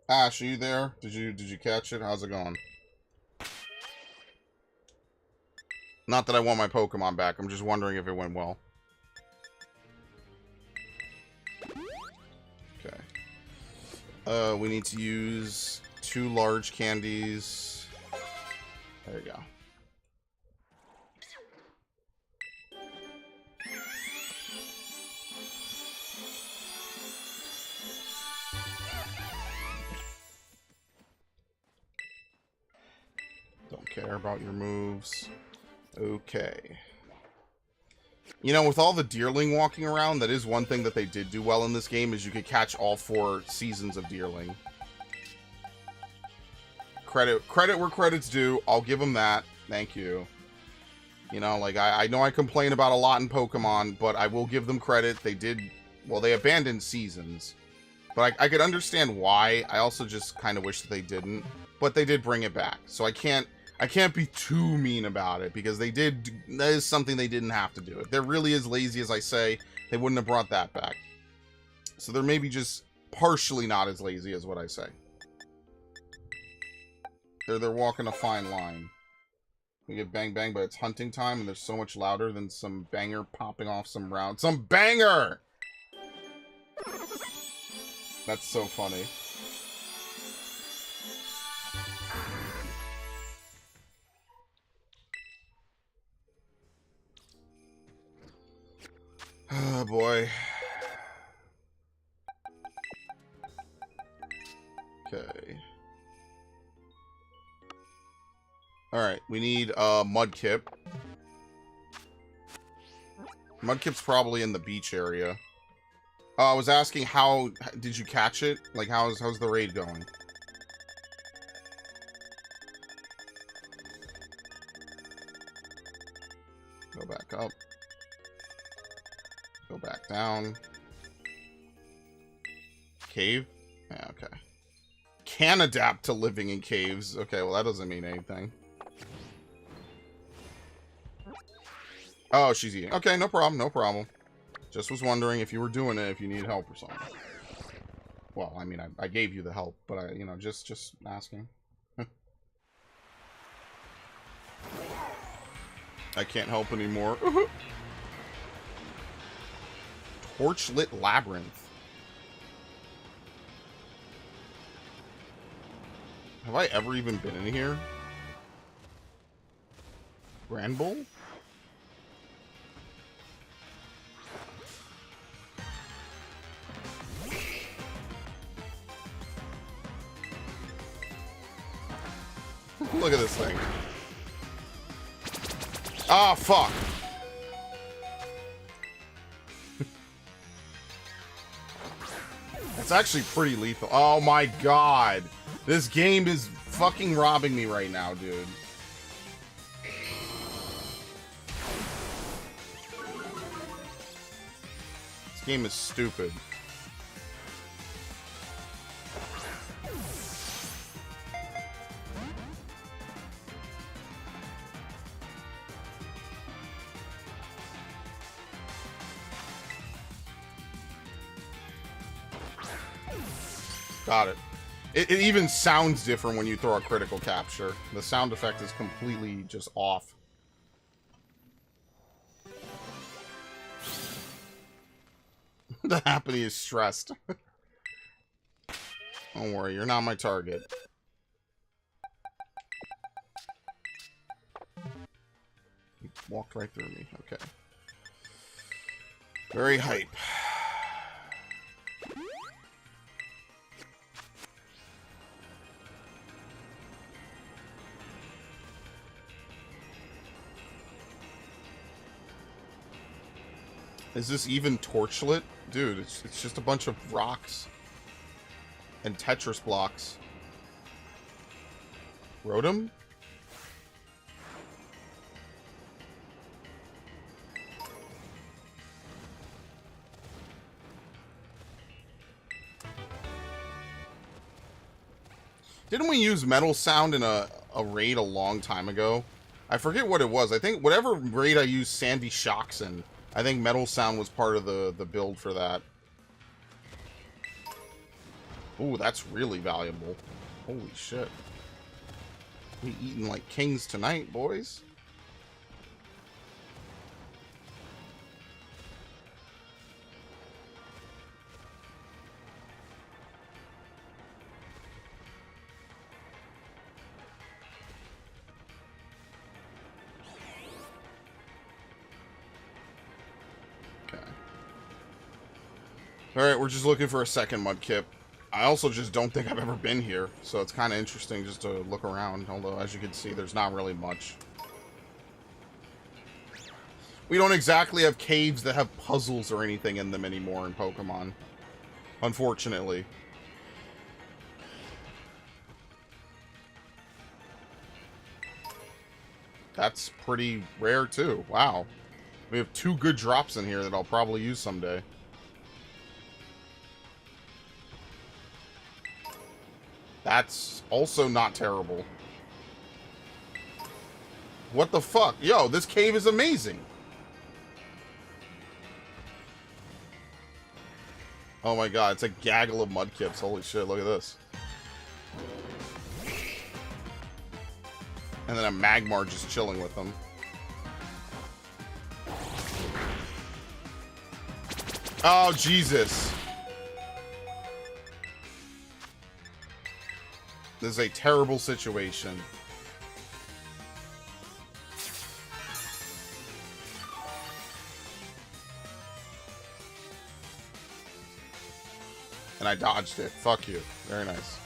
Ash, are you there? Did you catch it? How's it going? Not that I want my Pokemon back. I'm just wondering if it went well. Okay. We need to use 2 large candies. There you go. Don't care about your moves. Okay. You know, with all the Deerling walking around, that is one thing that they did do well in this game, is you could catch all 4 seasons of Deerling. Credit where credit's due. I'll give them that. Thank you. You know, like, I know I complain about a lot in Pokemon, but I will give them credit. They did... Well, they abandoned seasons. But I could understand why. I also just kind of wish that they didn't. But they did bring it back. So I can't be too mean about it, because they did... That is something they didn't have to do. If they're really as lazy as I say, they wouldn't have brought that back. So they're maybe just partially not as lazy as what I say. They're walking a fine line. We get bang bang, but it's hunting time, and they're so much louder than some banger popping off some round. Some banger! That's so funny. Oh, boy. Okay. Alright, we need Mudkip. Mudkip's probably in the beach area. I was asking how... Did you catch it? Like, how's the raid going? Go back up. Go back down. Cave? Yeah, okay. Can adapt to living in caves. Okay, well, that doesn't mean anything. Oh, she's eating. Okay, no problem, no problem. Just was wondering if you were doing it, if you need help or something. Well, I mean, I gave you the help, but you know, just asking. I can't help anymore. Torchlit Labyrinth. Have I ever even been in here? Granbull? Look at this thing. Ah, fuck. That's actually pretty lethal. Oh my god. This game is fucking robbing me right now, dude. This game is stupid. Got it. It even sounds different when you throw a critical capture. The sound effect is completely just off. The Happy is stressed. Don't worry, you're not my target. You walked right through me. Okay. Very hype. Is this even Torchlit? Dude, it's just a bunch of rocks. And Tetris blocks. Rotom? Didn't we use Metal Sound in a raid a long time ago? I forget what it was. I think whatever raid I used Sandy Shocks in, I think Metal Sound was part of the build for that. Ooh, that's really valuable. Holy shit. We eating like kings tonight, boys. Alright, we're just looking for a second Mudkip. I also just don't think I've ever been here, so it's kind of interesting just to look around, although as you can see, there's not really much. We don't exactly have caves that have puzzles or anything in them anymore in Pokemon. Unfortunately. That's pretty rare too. Wow. We have 2 good drops in here that I'll probably use someday. That's also not terrible. What the fuck? Yo, this cave is amazing. Oh my god, it's a gaggle of Mudkips. Holy shit, look at this. And then a Magmar just chilling with them. Oh, Jesus. This is a terrible situation. And I dodged it. Fuck you. Very nice.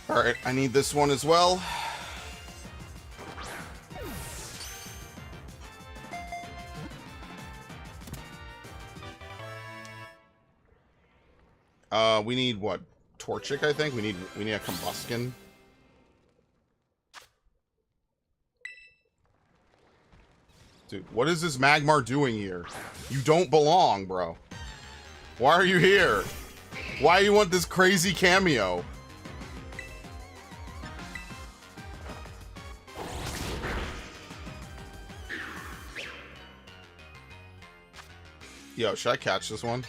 Alright, I need this one as well. We need what? Torchic, I think. We need a Combuskin. Dude, what is this Magmar doing here? You don't belong, bro. Why are you here? Why do you want this crazy cameo? Yo, should I catch this one?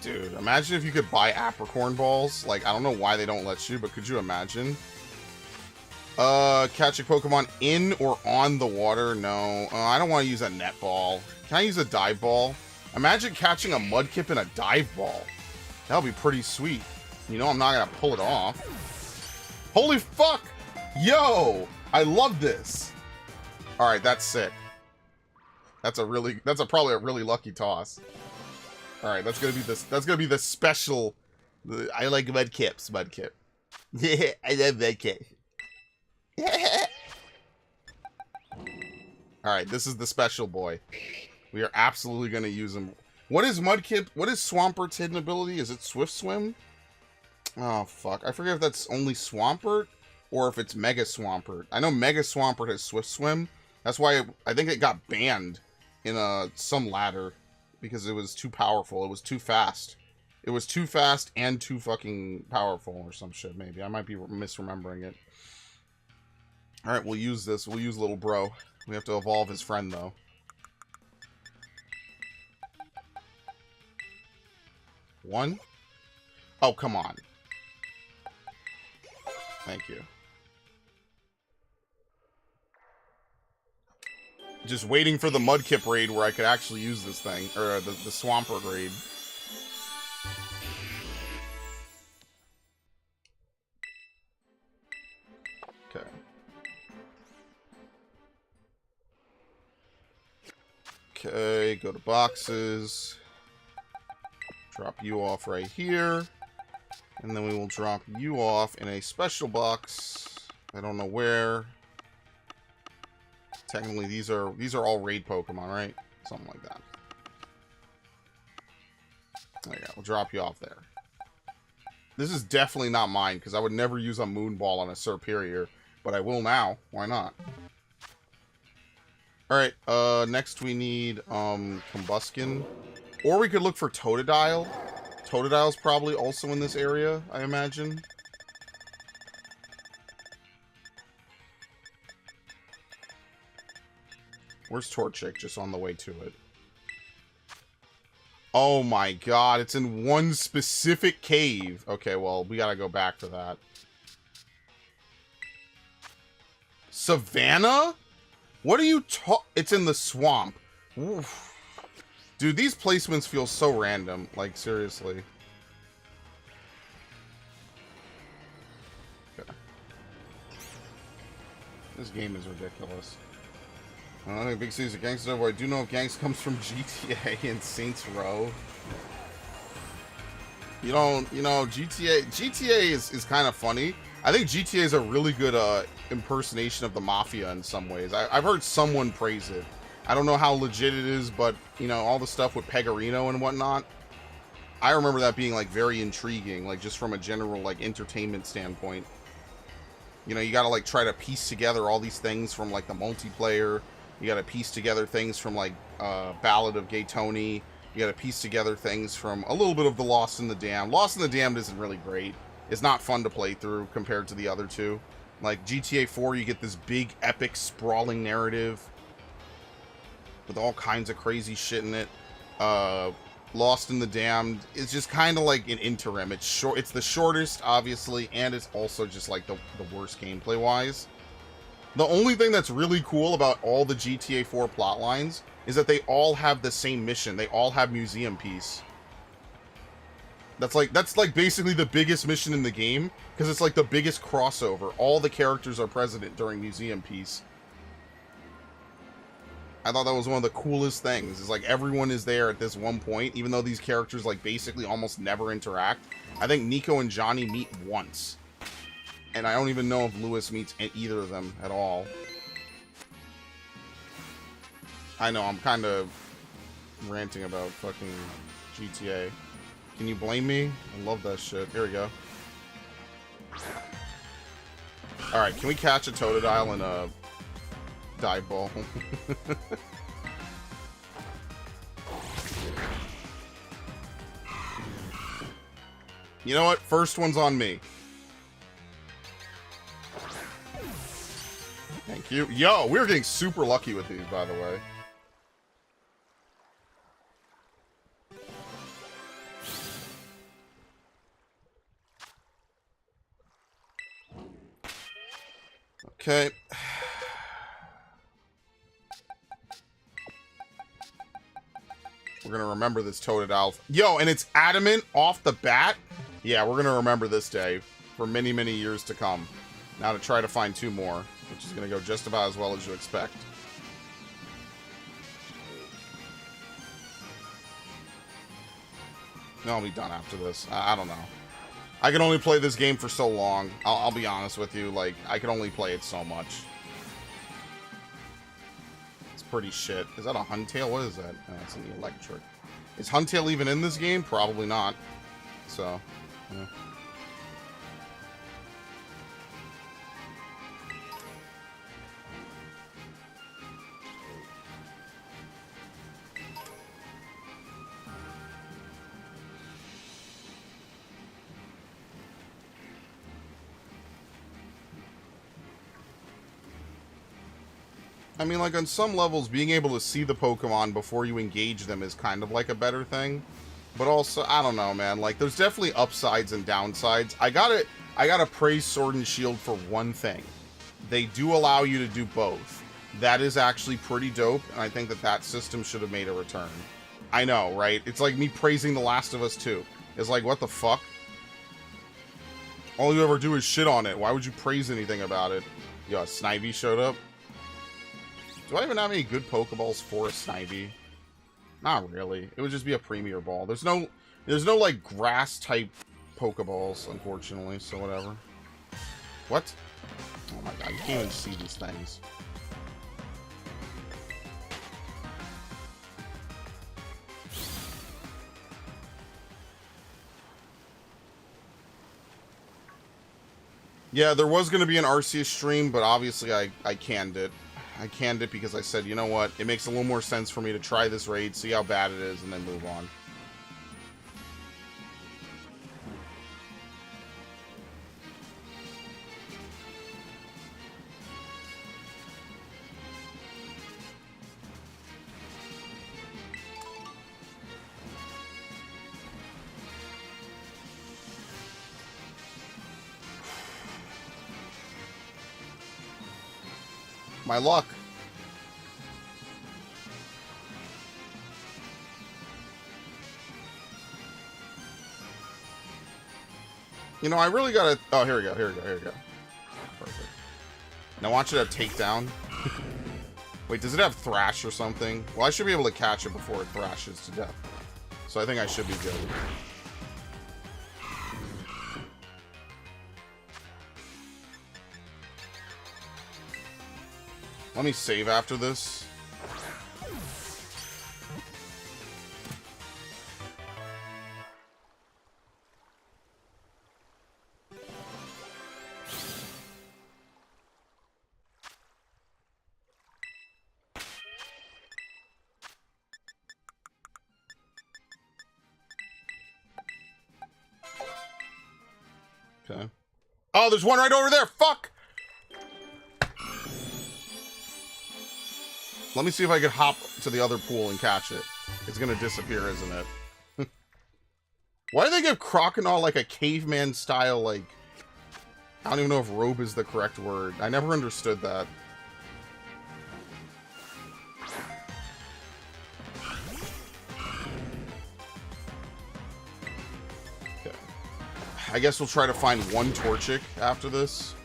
Dude, imagine if you could buy apricorn balls. Like, I don't know why they don't let you, but could you imagine? Catch a Pokemon in or on the water? No. I don't want to use a net ball. Can I use a dive ball? Imagine catching a Mudkip in a dive ball. That would be pretty sweet. You know I'm not going to pull it off. Holy fuck! Yo! I love this. Alright, that's sick. That's probably a really lucky toss. All right, that's gonna be the special. I like Mudkips, Mudkip. Yeah, I love Mudkip. All right, this is the special boy. We are absolutely gonna use him. What is Mudkip? What is Swampert's hidden ability? Is it Swift Swim? Oh fuck, I forget if that's only Swampert or if it's Mega Swampert. I know Mega Swampert has Swift Swim. That's why I think it got banned in some ladder. Because it was too powerful. It was too fast. It was too fast and too fucking powerful or some shit, maybe. I might be misremembering it. Alright, we'll use this. We'll use little bro. We have to evolve his friend, though. One? Oh, come on. Thank you. Just waiting for the Mudkip raid where I could actually use this thing. Or the Swampert raid. Okay. Okay, go to boxes. Drop you off right here. And then we will drop you off in a special box. I don't know where. Technically, these are all raid Pokemon, right? Something like that. There you go. We'll drop you off there. This is definitely not mine, because I would never use a Moonball on a Serperior, but I will now. Why not? Alright, next we need, Combuskin. Or we could look for Totodile. Totodile's probably also in this area, I imagine. Where's Torchic? Just on the way to it. Oh my god, it's in one specific cave. Okay, well, we gotta go back for that. Savannah? What are you It's in the swamp. Oof. Dude, these placements feel so random. Like, seriously. Okay. This game is ridiculous. I don't think Big City's a gangster, but I do know gangs comes from GTA and Saints Row. You know, GTA is kind of funny. I think GTA is a really good impersonation of the Mafia in some ways. I've heard someone praise it. I don't know how legit it is, but, you know, all the stuff with Pegarino and whatnot, I remember that being, like, very intriguing, like, just from a general, like, entertainment standpoint. You know, you gotta, like, try to piece together all these things from, like, the multiplayer. You gotta piece together things from, like, Ballad of Gay Tony. You gotta piece together things from a little bit of the Lost in the Damned. Lost in the Damned isn't really great. It's not fun to play through compared to the other two. Like, GTA 4, you get this big, epic, sprawling narrative with all kinds of crazy shit in it. Lost in the Damned is just kind of like an interim. It's short. It's the shortest, obviously, and it's also just like the worst gameplay-wise. The only thing that's really cool about all the GTA 4 plot lines is that they all have the same mission. They all have Museum Piece. That's like basically the biggest mission in the game, because it's like the biggest crossover. All the characters are present during Museum Piece. I thought that was one of the coolest things. Is like everyone is there at this one point, even though these characters like basically almost never interact. I think Nico and Johnny meet once. And I don't even know if Lewis meets either of them at all. I know, I'm kind of ranting about fucking GTA. Can you blame me? I love that shit. Here we go. Alright, can we catch a Totodile in a dive ball? You know what? First one's on me. Thank you. Yo, we're getting super lucky with these, by the way. Okay. We're gonna remember this Totodile. Yo, and it's adamant off the bat. Yeah, we're gonna remember this day for many, many years to come. Now to try to find two more, which is gonna go just about as well as you expect. No, I'll be done after this. I don't know. I can only play this game for so long. I'll be honest with you. Like, I can only play it so much. It's pretty shit. Is that a Huntail? What is that? Oh, it's an electric. Is Huntail even in this game? Probably not. So, yeah. I mean, like, on some levels, being able to see the Pokemon before you engage them is kind of like a better thing. But also, I don't know, man. Like, there's definitely upsides and downsides. I gotta praise Sword and Shield for one thing. They do allow you to do both. That is actually pretty dope, and I think that that system should have made a return. I know, right? It's like me praising The Last of Us 2. It's like, what the fuck? All you ever do is shit on it. Why would you praise anything about it? Yo, Snivy showed up. Do I even have any good Pokeballs for a Snivy? Not really. It would just be a Premier Ball. There's no like grass-type Pokeballs, unfortunately, so whatever. What? Oh my god, you can't even see these things. Yeah, there was going to be an Arceus stream, but obviously I canned it. I canned it because I said, you know what, it makes a little more sense for me to try this raid, see how bad it is, and then move on. my luck. You know, I really gotta... Oh, here we go, here we go, here we go. Perfect. Now I want you to have takedown. Wait, does it have thrash or something? Well, I should be able to catch it before it thrashes to death. So I think I should be good. Let me save after this. Okay. Oh, there's one right over there. Fuck! Let me see if I can hop to the other pool and catch it. It's gonna disappear, isn't it? Why do they give Crocodile like a caveman style, like... I don't even know if robe is the correct word. I never understood that. Okay. I guess we'll try to find one Torchic after this.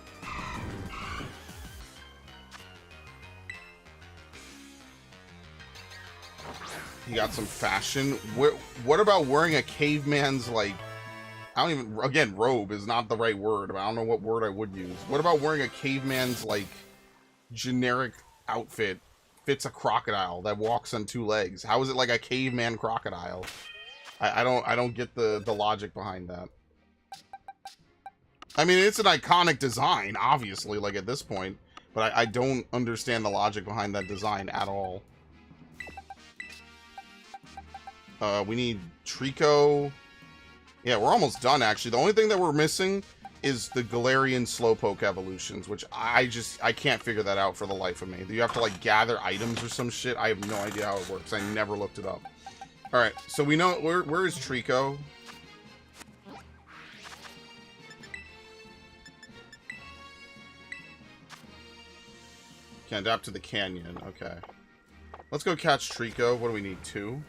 You got some fashion. What about wearing a caveman's, like... I don't even... Again, robe is not the right word, but I don't know what word I would use. What about wearing a caveman's, like, generic outfit fits a crocodile that walks on two legs? How is it like a caveman crocodile? I don't get the logic behind that. I mean, it's an iconic design, obviously, like, at this point. But I don't understand the logic behind that design at all. We need Trico. Yeah, we're almost done, actually. The only thing that we're missing is the Galarian Slowpoke evolutions, which I can't figure that out for the life of me. Do you have to, like, gather items or some shit? I have no idea how it works. I never looked it up. Alright, so we know... Where is Trico? Can adapt to the canyon. Okay. Let's go catch Trico. What do we need? 2?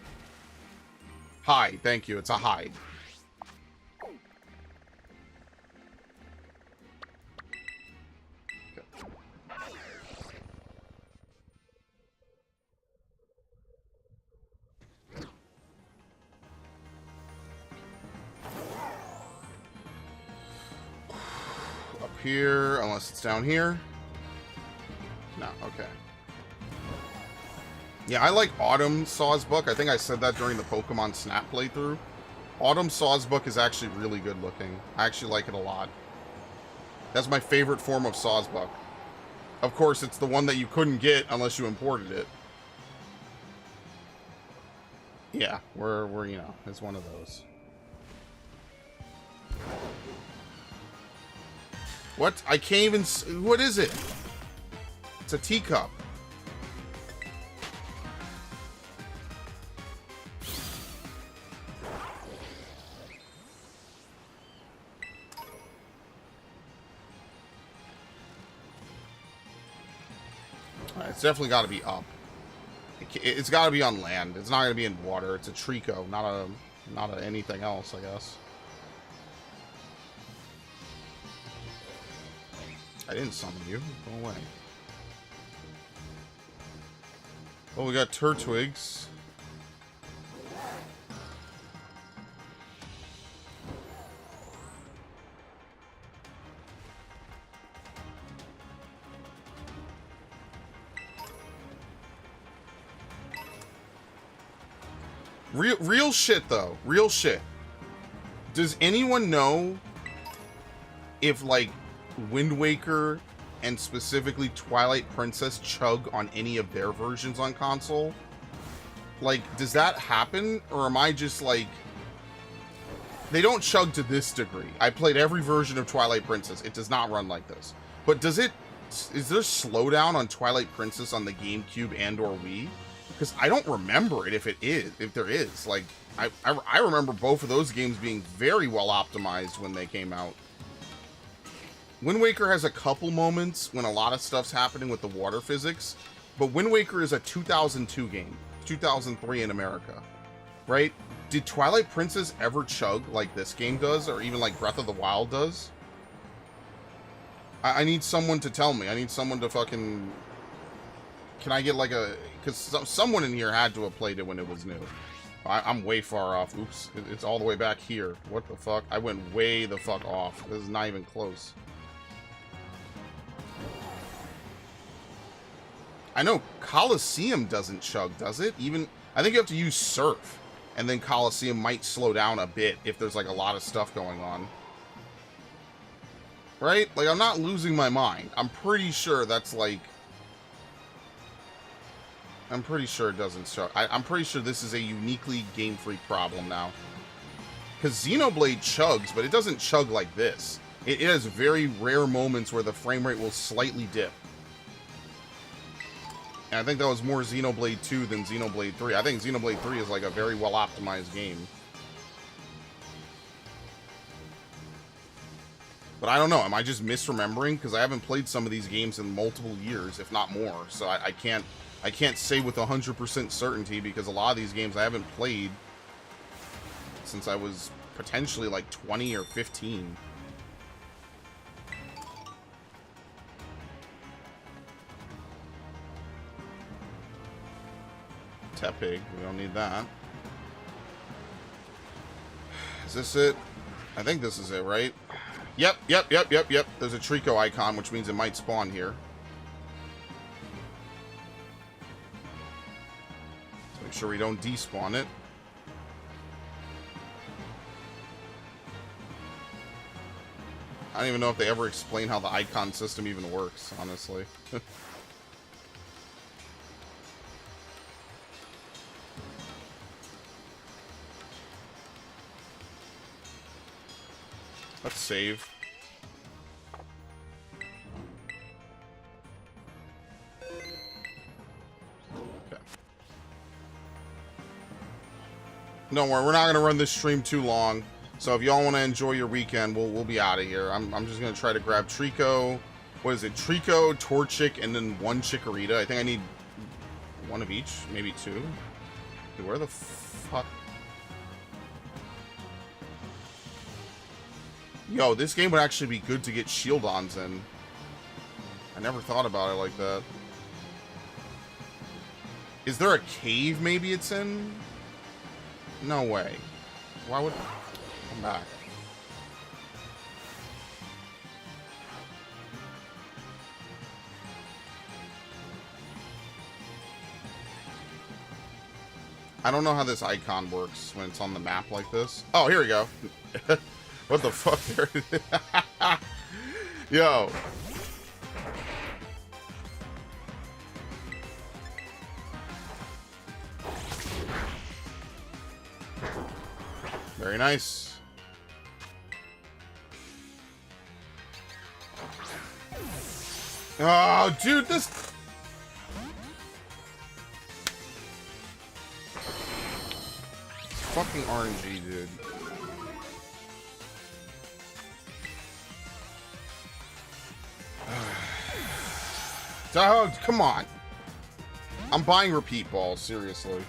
Hide. Thank you. It's a hide. Okay. Up here, unless it's down here. No, okay. Yeah, I like Autumn Sawsbuck. I think I said that during the Pokemon Snap playthrough. Autumn Sawsbuck is actually really good looking. I actually like it a lot. That's my favorite form of Sawsbuck. Of course, it's the one that you couldn't get unless you imported it. Yeah, we're you know, it's one of those. What? I can't even... What is it? It's a teacup. It's definitely got to be up. It's got to be on land. It's not going to be in water. It's a Trico, not a anything else, I guess. I didn't summon you. Go away. Well, we got Turtwigs. Real shit, though. Real shit. Does anyone know if, like, Wind Waker and specifically Twilight Princess chug on any of their versions on console? Like, does that happen? Or am I just, like... They don't chug to this degree. I played every version of Twilight Princess. It does not run like this. But does it... Is there slowdown on Twilight Princess on the GameCube and or Wii? Because I don't remember it if there is. Like, I remember both of those games being very well optimized when they came out. Wind Waker has a couple moments when a lot of stuff's happening with the water physics, but Wind Waker is a 2002 game, 2003 in America, right? Did Twilight Princess ever chug like this game does, or even like Breath of the Wild does? I need someone to tell me. I need someone to fucking... Can I get like a... Because someone in here had to have played it when it was new. I'm way far off. Oops. It's all the way back here. What the fuck? I went way the fuck off. This is not even close. I know Coliseum doesn't chug, does it? Even... I think you have to use Surf. And then Coliseum might slow down a bit if there's like a lot of stuff going on. Right? Like, I'm not losing my mind. I'm pretty sure that's like... I'm pretty sure it doesn't chug. I'm pretty sure this is a uniquely Game Freak problem now. Because Xenoblade chugs, but it doesn't chug like this. It has very rare moments where the frame rate will slightly dip. And I think that was more Xenoblade 2 than Xenoblade 3. I think Xenoblade 3 is like a very well optimized game. But I don't know. Am I just misremembering? Because I haven't played some of these games in multiple years, if not more. So I can't say with 100% certainty, because a lot of these games I haven't played since I was potentially like 20 or 15. Tepig, we don't need that. Is this it? I think this is it, right? Yep. There's a Trico icon, which means it might spawn here. Let's make sure we don't despawn it. I don't even know if they ever explain how the icon system even works, honestly. Let's save. Okay. Don't worry, we're not gonna run this stream too long. So if y'all want to enjoy your weekend, we'll be out of here. I'm just gonna try to grab Trico. What is it? Trico, Torchic, and then one Chikorita. I think I need one of each, maybe two. Dude, where the fuck? Yo, this game would actually be good to get Shieldons in. I never thought about it like that. Is there a cave maybe it's in? No way. Why would... Come back. I don't know how this icon works when it's on the map like this. Oh, here we go. What the fuck? Yo. Very nice. Oh, dude, this... Fucking RNG, dude. Oh, come on. I'm buying repeat balls, seriously.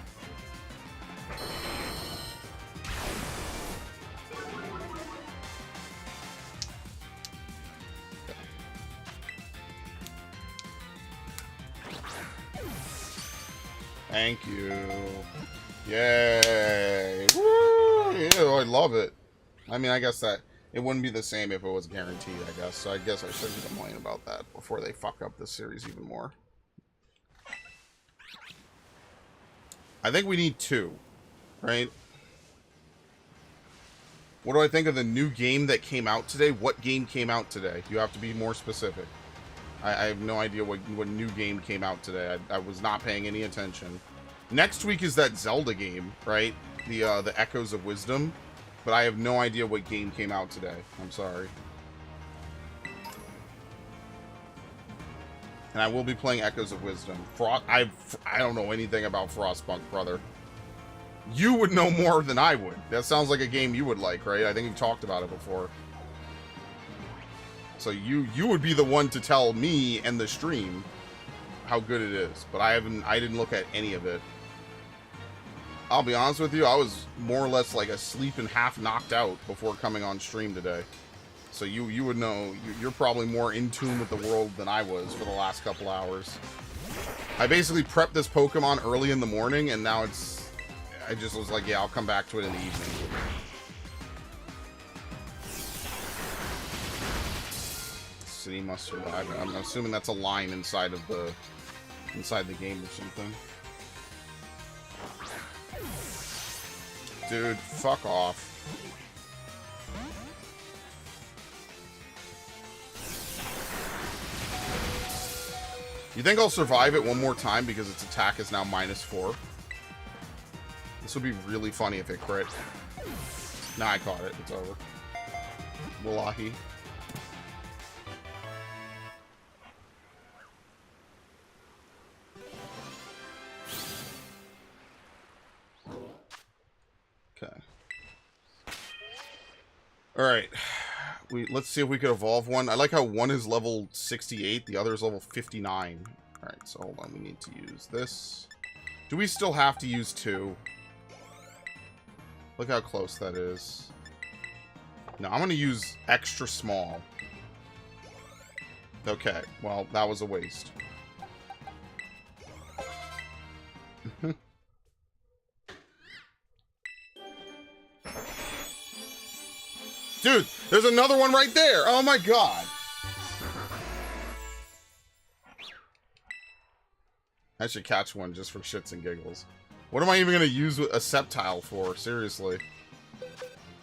Thank you. Yay. Woo! Ew, I love it. I mean, I guess that it wouldn't be the same if it was guaranteed, I guess. So I guess I shouldn't complain about that before they fuck up this series even more. I think we need two, right? What do I think of the new game that came out today? What game came out today? You have to be more specific. I have no idea what new game came out today. I was not paying any attention. Next week is that Zelda game, right? The Echoes of Wisdom. But I have no idea what game came out today. I'm sorry. And I will be playing Echoes of Wisdom. I don't know anything about Frostpunk, brother. You would know more than I would. That sounds like a game you would like, right? I think you've talked about it before. So you would be the one to tell me and the stream how good it is. But I didn't look at any of it. I'll be honest with you, I was more or less like asleep and half knocked out before coming on stream today. So you would know, you're probably more in tune with the world than I was for the last couple hours. I basically prepped this Pokemon early in the morning, and now I just was like, yeah, I'll come back to it in the evening. City must survive. I'm assuming that's a line inside the game or something. Dude, fuck off. You think I'll survive it one more time because its attack is now -4? This would be really funny if it crit. Nah, I caught it. It's over. Wallahi. Okay. Alright. Let's see if we could evolve one. I like how one is level 68, the other is level 59. Alright, so hold on. We need to use this. Do we still have to use 2? Look how close that is. No, I'm going to use extra small. Okay, well, that was a waste. Dude, there's another one right there. Oh my god. I should catch one just for shits and giggles. What am I even going to use a Sceptile for? Seriously.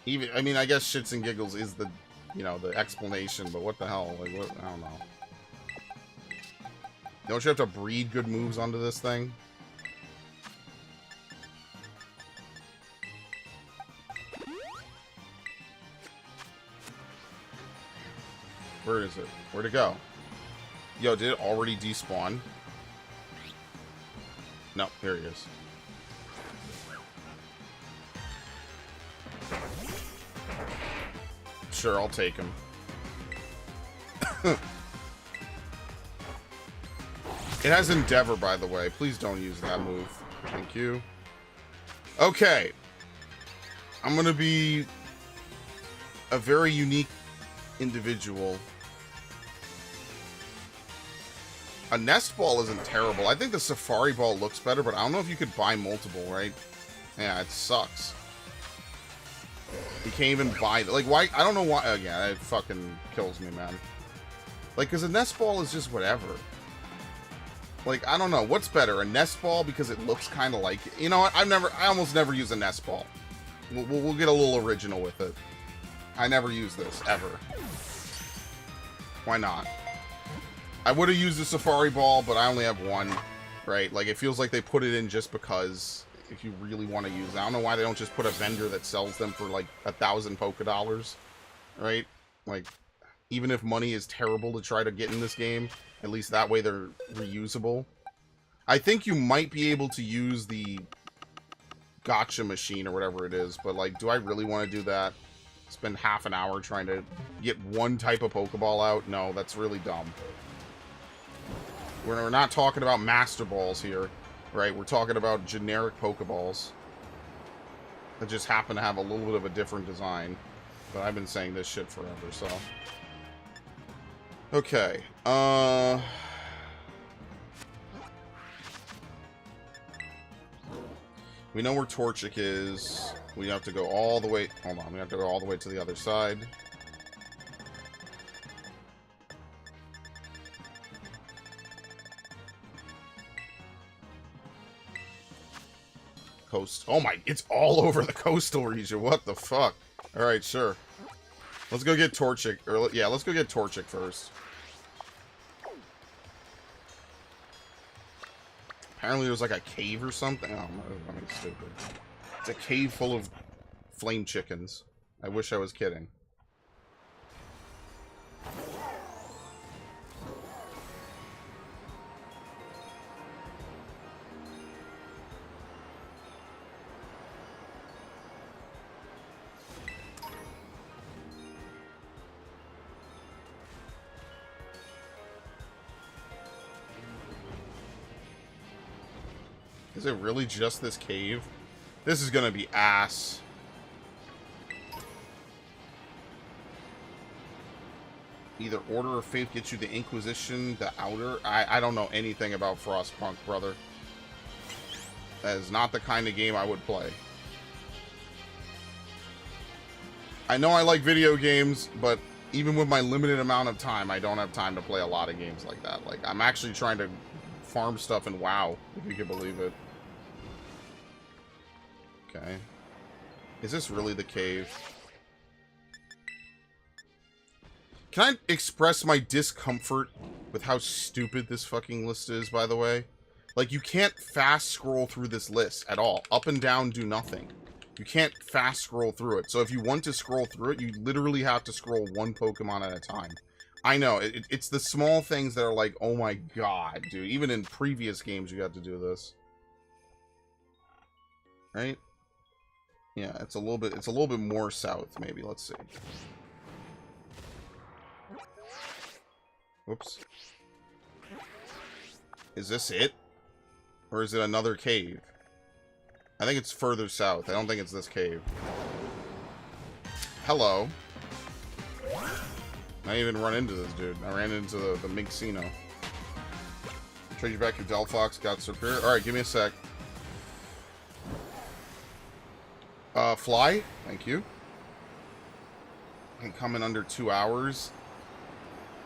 I mean, I guess shits and giggles is the, the explanation, but what the hell? Like, what? I don't know. Don't you have to breed good moves onto this thing? Where is it? Where'd it go? Yo, did it already despawn? No, here he is. Sure, I'll take him. It has Endeavor, by the way. Please don't use that move. Thank you. Okay. I'm gonna be a very unique individual. A Nest Ball isn't terrible. I think the Safari Ball looks better, but I don't know if you could buy multiple, right? Yeah, it sucks. You can't even buy... Like, why... I don't know why... Again, it fucking kills me, man. Like, because a Nest Ball is just whatever. Like, I don't know. What's better? A Nest Ball because it looks kind of like it? You know what? I almost never use a Nest Ball. We'll get a little original with it. I never use this, ever. Why not? I would have used a Safari Ball, but I only have one, right? Like, it feels like they put it in just because if you really want to use it. I don't know why they don't just put a vendor that sells them for, like, 1,000 Poké Dollars, right? Like, even if money is terrible to try to get in this game, at least that way they're reusable. I think you might be able to use the gotcha machine or whatever it is, but, like, do I really want to do that? Spend half an hour trying to get one type of Pokeball out? No, that's really dumb. We're not talking about Master Balls here, right? We're talking about generic Pokeballs that just happen to have a little bit of a different design. But I've been saying this shit forever, so... Okay, we know where Torchic is. We have to go all the way... Hold on, we have to go all the way to the other side. Coast. Oh my, it's all over the coastal region. What the fuck? Alright, sure. Let's go get Torchic. Or, yeah, let's go get Torchic first. Apparently there's like a cave or something. Oh, I'm stupid. It's a cave full of flame chickens. I wish I was kidding. Is it really just this cave? This is gonna be ass. Either Order of Faith gets you the Inquisition, the Outer. I don't know anything about Frostpunk, brother. That is not the kind of game I would play. I know I like video games, but even with my limited amount of time, I don't have time to play a lot of games like that. Like, I'm actually trying to farm stuff in WoW, if you can believe it. Okay. Is this really the cave? Can I express my discomfort with how stupid this fucking list is, by the way? Like, you can't fast scroll through this list at all. Up and down do nothing. You can't fast scroll through it. So if you want to scroll through it, you literally have to scroll one Pokemon at a time. I know, it's the small things that are like, oh my god, dude. Even in previous games, you got to do this. Right? Yeah, it's a little bit more south, maybe. Let's see. Whoops. Is this it? Or is it another cave? I think it's further south. I don't think it's this cave. Hello. I didn't even run into this dude. I ran into the Minxino. Trade you back your Delphox, got Serperior. Alright, give me a sec. Fly? Thank you. Can come in under 2 hours.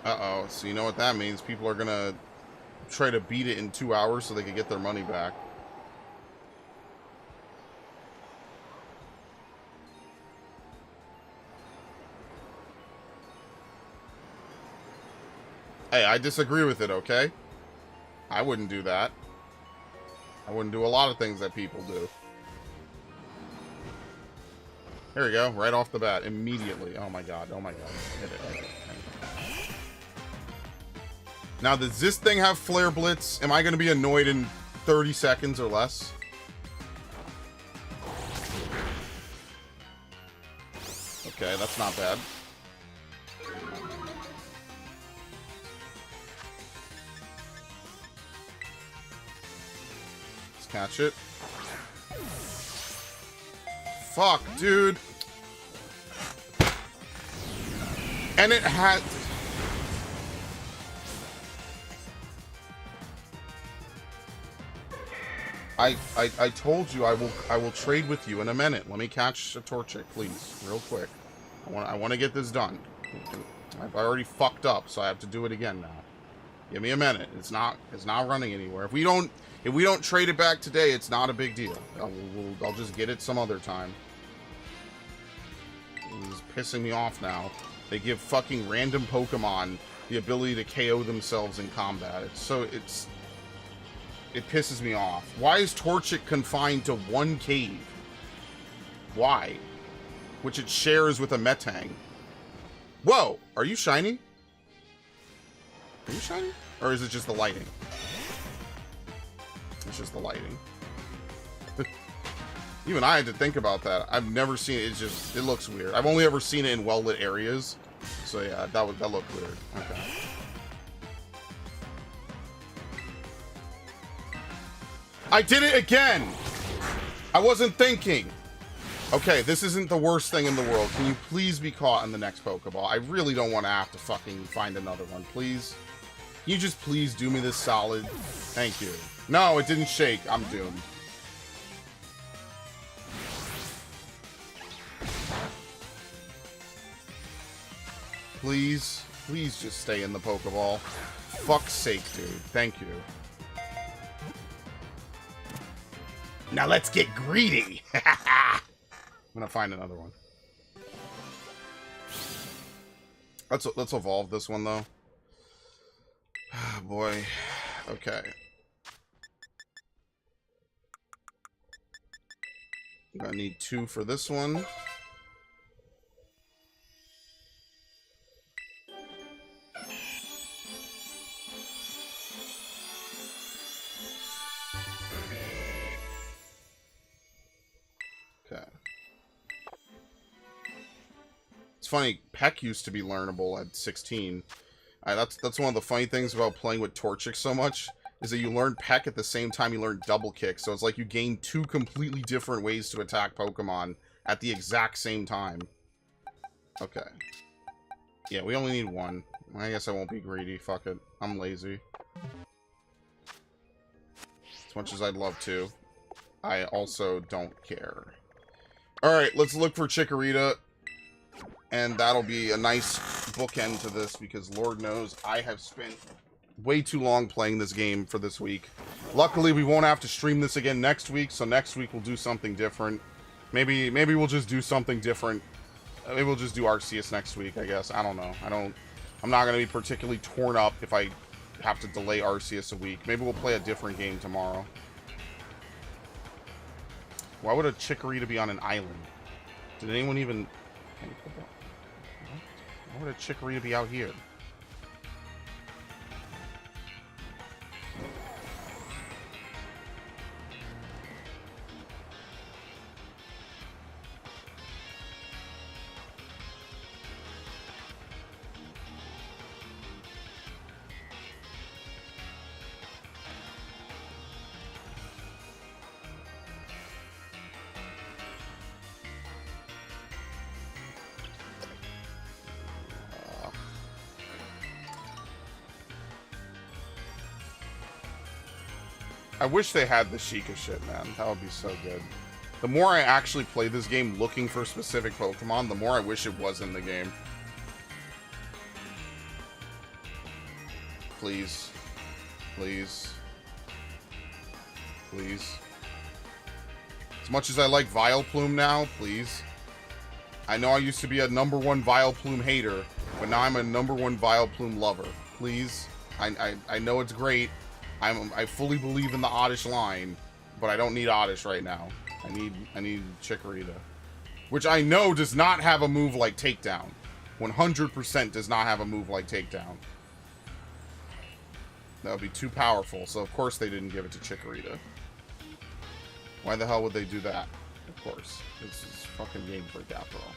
Uh-oh. So you know what that means. People are gonna try to beat it in 2 hours so they can get their money back. Hey, I disagree with it, okay? I wouldn't do that. I wouldn't do a lot of things that people do. Here we go, right off the bat, immediately. Oh my god, oh my god. Hit it, hit it. Now, does this thing have Flare Blitz? Am I going to be annoyed in 30 seconds or less? Okay, that's not bad. Let's catch it. Fuck, dude. And it had... I told you I will trade with you in a minute. Let me catch a Torchic, please, real quick. I want to get this done. I've already fucked up, so I have to do it again now. Give me a minute. It's not running anywhere. If we don't trade it back today, it's not a big deal. I'll just get it some other time. This is pissing me off now. They give fucking random Pokemon the ability to KO themselves in combat. It pisses me off. Why is Torchic confined to one cave? Why? Which it shares with a Metang. Whoa! Are you shiny? Are you shiny? Or is it just the lighting? It's just the lighting. Even I had to think about that. I've never seen it. It looks weird. I've only ever seen it in well-lit areas. So yeah, that looked weird. Okay. I did it again! I wasn't thinking! Okay, this isn't the worst thing in the world. Can you please be caught in the next Pokeball? I really don't want to have to fucking find another one, please. Can you just please do me this solid? Thank you. No, it didn't shake. I'm doomed. Please, please just stay in the Pokeball. Fuck's sake, dude. Thank you. Now let's get greedy. I'm gonna find another one. Let's evolve this one though. Oh, boy. Okay. I'm gonna need 2 for this one. Okay. It's funny, Peck used to be learnable at 16. That's one of the funny things about playing with Torchic so much. is that you learn Peck at the same time you learn Double Kick. So it's like you gain 2 completely different ways to attack Pokemon at the exact same time. Okay. Yeah, we only need 1. I guess I won't be greedy. Fuck it. I'm lazy. As much as I'd love to, I also don't care. Alright, let's look for Chikorita. And that'll be a nice bookend to this, because Lord knows I have spent way too long playing this game for this week. Luckily, we won't have to stream this again next week, so next week we'll do something different. Maybe we'll just do something different. Maybe we'll just do Arceus next week, I guess. I don't know. I'm not going to be particularly torn up if I have to delay Arceus a week. Maybe we'll play a different game tomorrow. Why would a Chikorita be on an island? Did anyone even... Why would a Chikorita be out here? I wish they had the Sheikah shit, man. That would be so good. The more I actually play this game looking for specific Pokemon, the more I wish it was in the game. Please. Please. Please. As much as I like Vileplume now, please. I know I used to be a #1 Vileplume hater, but now I'm a #1 Vileplume lover. Please. I know it's great. I fully believe in the Oddish line, but I don't need Oddish right now. I need Chikorita, which I know does not have a move like Takedown. 100% does not have a move like Takedown. That would be too powerful, so of course they didn't give it to Chikorita. Why the hell would they do that? Of course. This is fucking Game Freak after all.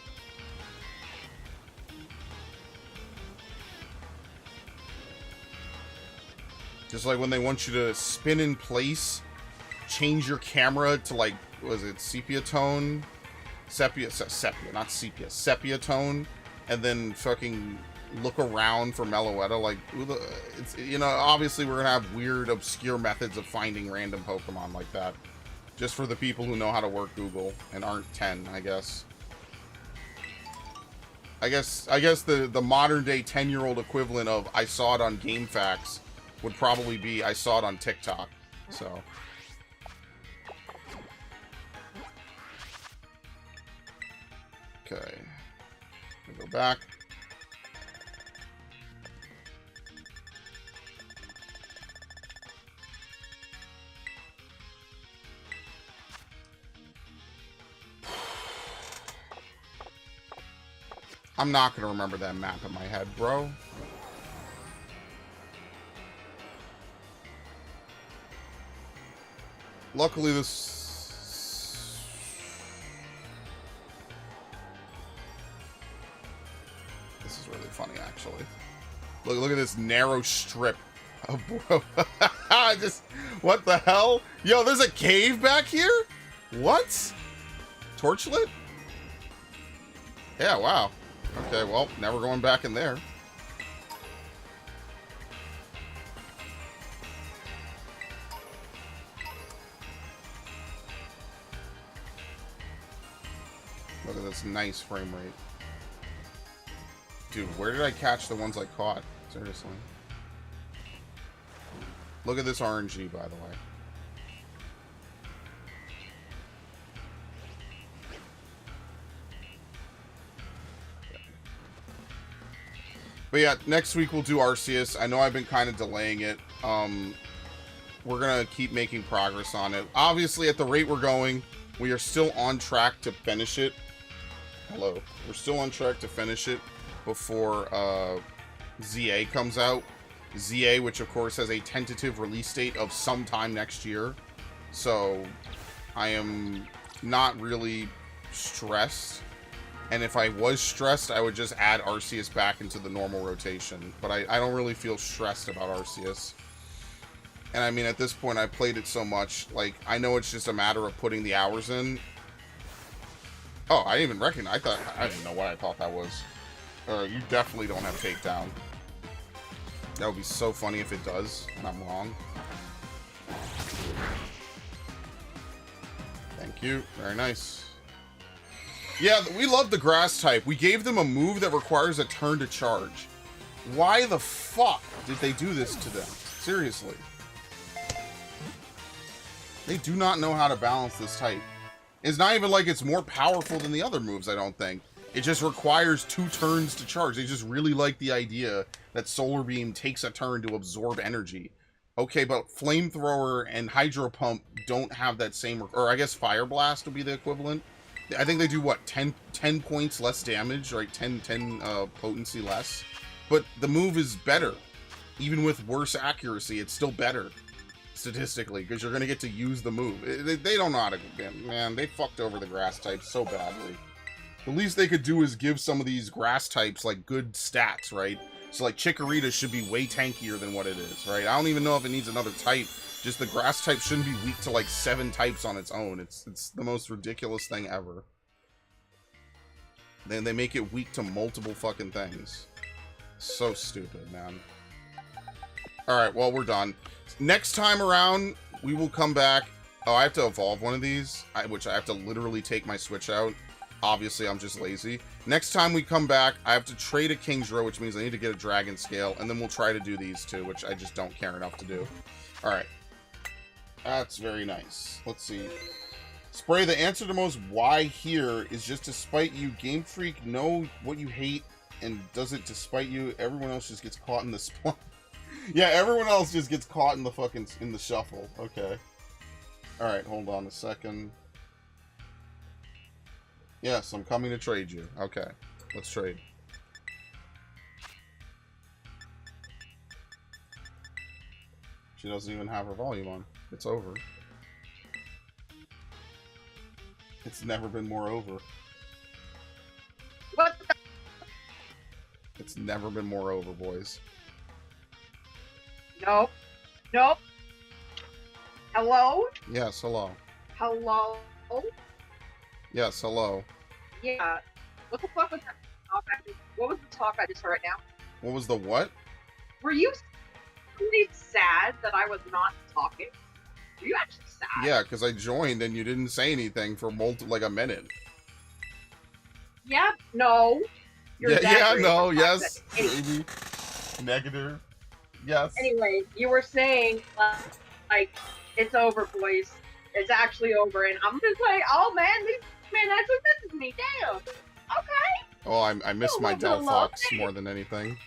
Just like when they want you to spin in place, change your camera to like, was it sepia tone? Sepia, not sepia, sepia tone, and then fucking look around for Meloetta. Like, it's, you know, obviously we're gonna have weird, obscure methods of finding random Pokemon like that. Just for the people who know how to work Google and aren't 10, I guess. I guess the modern day 10-year-old equivalent of I saw it on GameFAQs would probably be I saw it on TikTok. So okay, go back. I'm not gonna remember that map in my head, bro. Luckily, this is really funny, actually. Look at this narrow strip of bro. Just what the hell? Yo, there's a cave back here? What? Torchlit? Yeah, wow. Okay, well, never going back in there. Look at this nice frame rate. Dude, where did I catch the ones I caught? Seriously. Look at this RNG, by the way. But yeah, next week we'll do Arceus. I know I've been kind of delaying it. We're going to keep making progress on it. Obviously, at the rate we're going, we are still on track to finish it. Hello. We're still on track to finish it before ZA comes out. ZA, which of course has a tentative release date of sometime next year. So I am not really stressed. And if I was stressed, I would just add Arceus back into the normal rotation. But I don't really feel stressed about Arceus. And I mean, at this point, I played it so much, like, I know it's just a matter of putting the hours in. Oh, I didn't even recognize. I didn't know what I thought that was. You definitely don't have takedown. That would be so funny if it does, and I'm wrong. Thank you. Very nice. Yeah, we love the grass type. We gave them a move that requires a turn to charge. Why the fuck did they do this to them? Seriously. They do not know how to balance this type. It's not even like it's more powerful than the other moves, I don't think. It just requires 2 turns to charge. They just really like the idea that Solar Beam takes a turn to absorb energy. Okay, but Flamethrower and Hydro Pump don't have that same... Or I guess Fire Blast would be the equivalent. I think they do, what, 10 points less damage, right? 10 potency less. But the move is better. Even with worse accuracy, it's still better. Statistically, because you're going to get to use the move. They don't know how to... Man, they fucked over the grass types so badly. The least they could do is give some of these grass types, like, good stats, right? So, like, Chikorita should be way tankier than what it is, right? I don't even know if it needs another type. Just the grass type shouldn't be weak to, like, 7 types on its own. It's the most ridiculous thing ever. Then they make it weak to multiple fucking things. So stupid, man. Alright, well, we're done. Next time around, we will come back. Oh, I have to evolve one of these, which I have to literally take my Switch out. Obviously, I'm just lazy. Next time we come back, I have to trade a King's Row, which means I need to get a Dragon Scale, and then we'll try to do these two, which I just don't care enough to do. Alright. That's very nice. Let's see. Spray, the answer to most why here is just to spite you. Game Freak know what you hate and does it to spite you. Everyone else just gets caught in the spawn. Yeah, everyone else just gets caught in the fucking... in the shuffle. Okay. Alright, hold on a second. Yes, I'm coming to trade you. Okay, let's trade. She doesn't even have her volume on. It's over. It's never been more over. What the? It's never been more over, boys. Nope. Nope. Hello? Yes, hello. Hello? Yes, hello. Yeah. What the fuck was that talk? What was the talk I just heard right now? What was the what? Were you really sad that I was not talking? Were you actually sad? Yeah, because I joined and you didn't say anything for like a minute. Yeah, no. Yeah, no, yes. Maybe. Negative. Yes. Anyway, you were saying, like, it's over, boys. It's actually over, and I'm just like, oh man, that's what this is me. Damn. Okay. Oh, I miss my Delphox more than anything.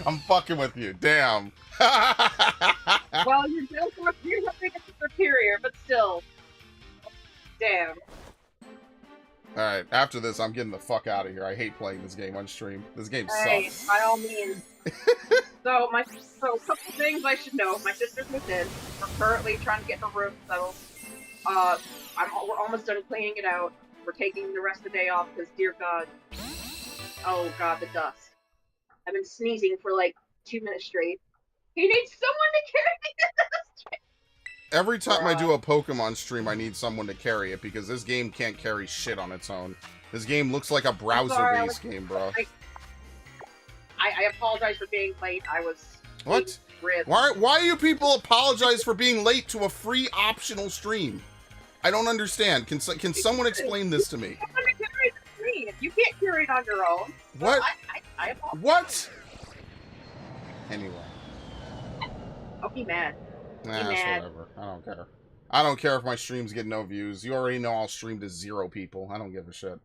I'm fucking with you. Damn. Well, you're hoping it's Serperior, but still. Damn. Alright, after this, I'm getting the fuck out of here. I hate playing this game on stream. This game sucks. By all means. So, a couple things I should know. My sister's moved in. We're currently trying to get her room settled. We're almost done cleaning it out. We're taking the rest of the day off because, dear God. Oh God, the dust. I've been sneezing for like 2 minutes straight. He needs someone to carry this straight. Every time I do a Pokemon stream, I need someone to carry it because this game can't carry shit on its own. This game looks like a browser-based game, bro. I apologize for being late. I was... What? Why do you people apologize for being late to a free optional stream? I don't understand. Can someone explain this to me? You can't carry it on your own. What? I apologize. What? Anyway. I'll be mad. Nah, that's whatever. I don't care. I don't care if my streams get no views. You already know I'll stream to 0 people. I don't give a shit.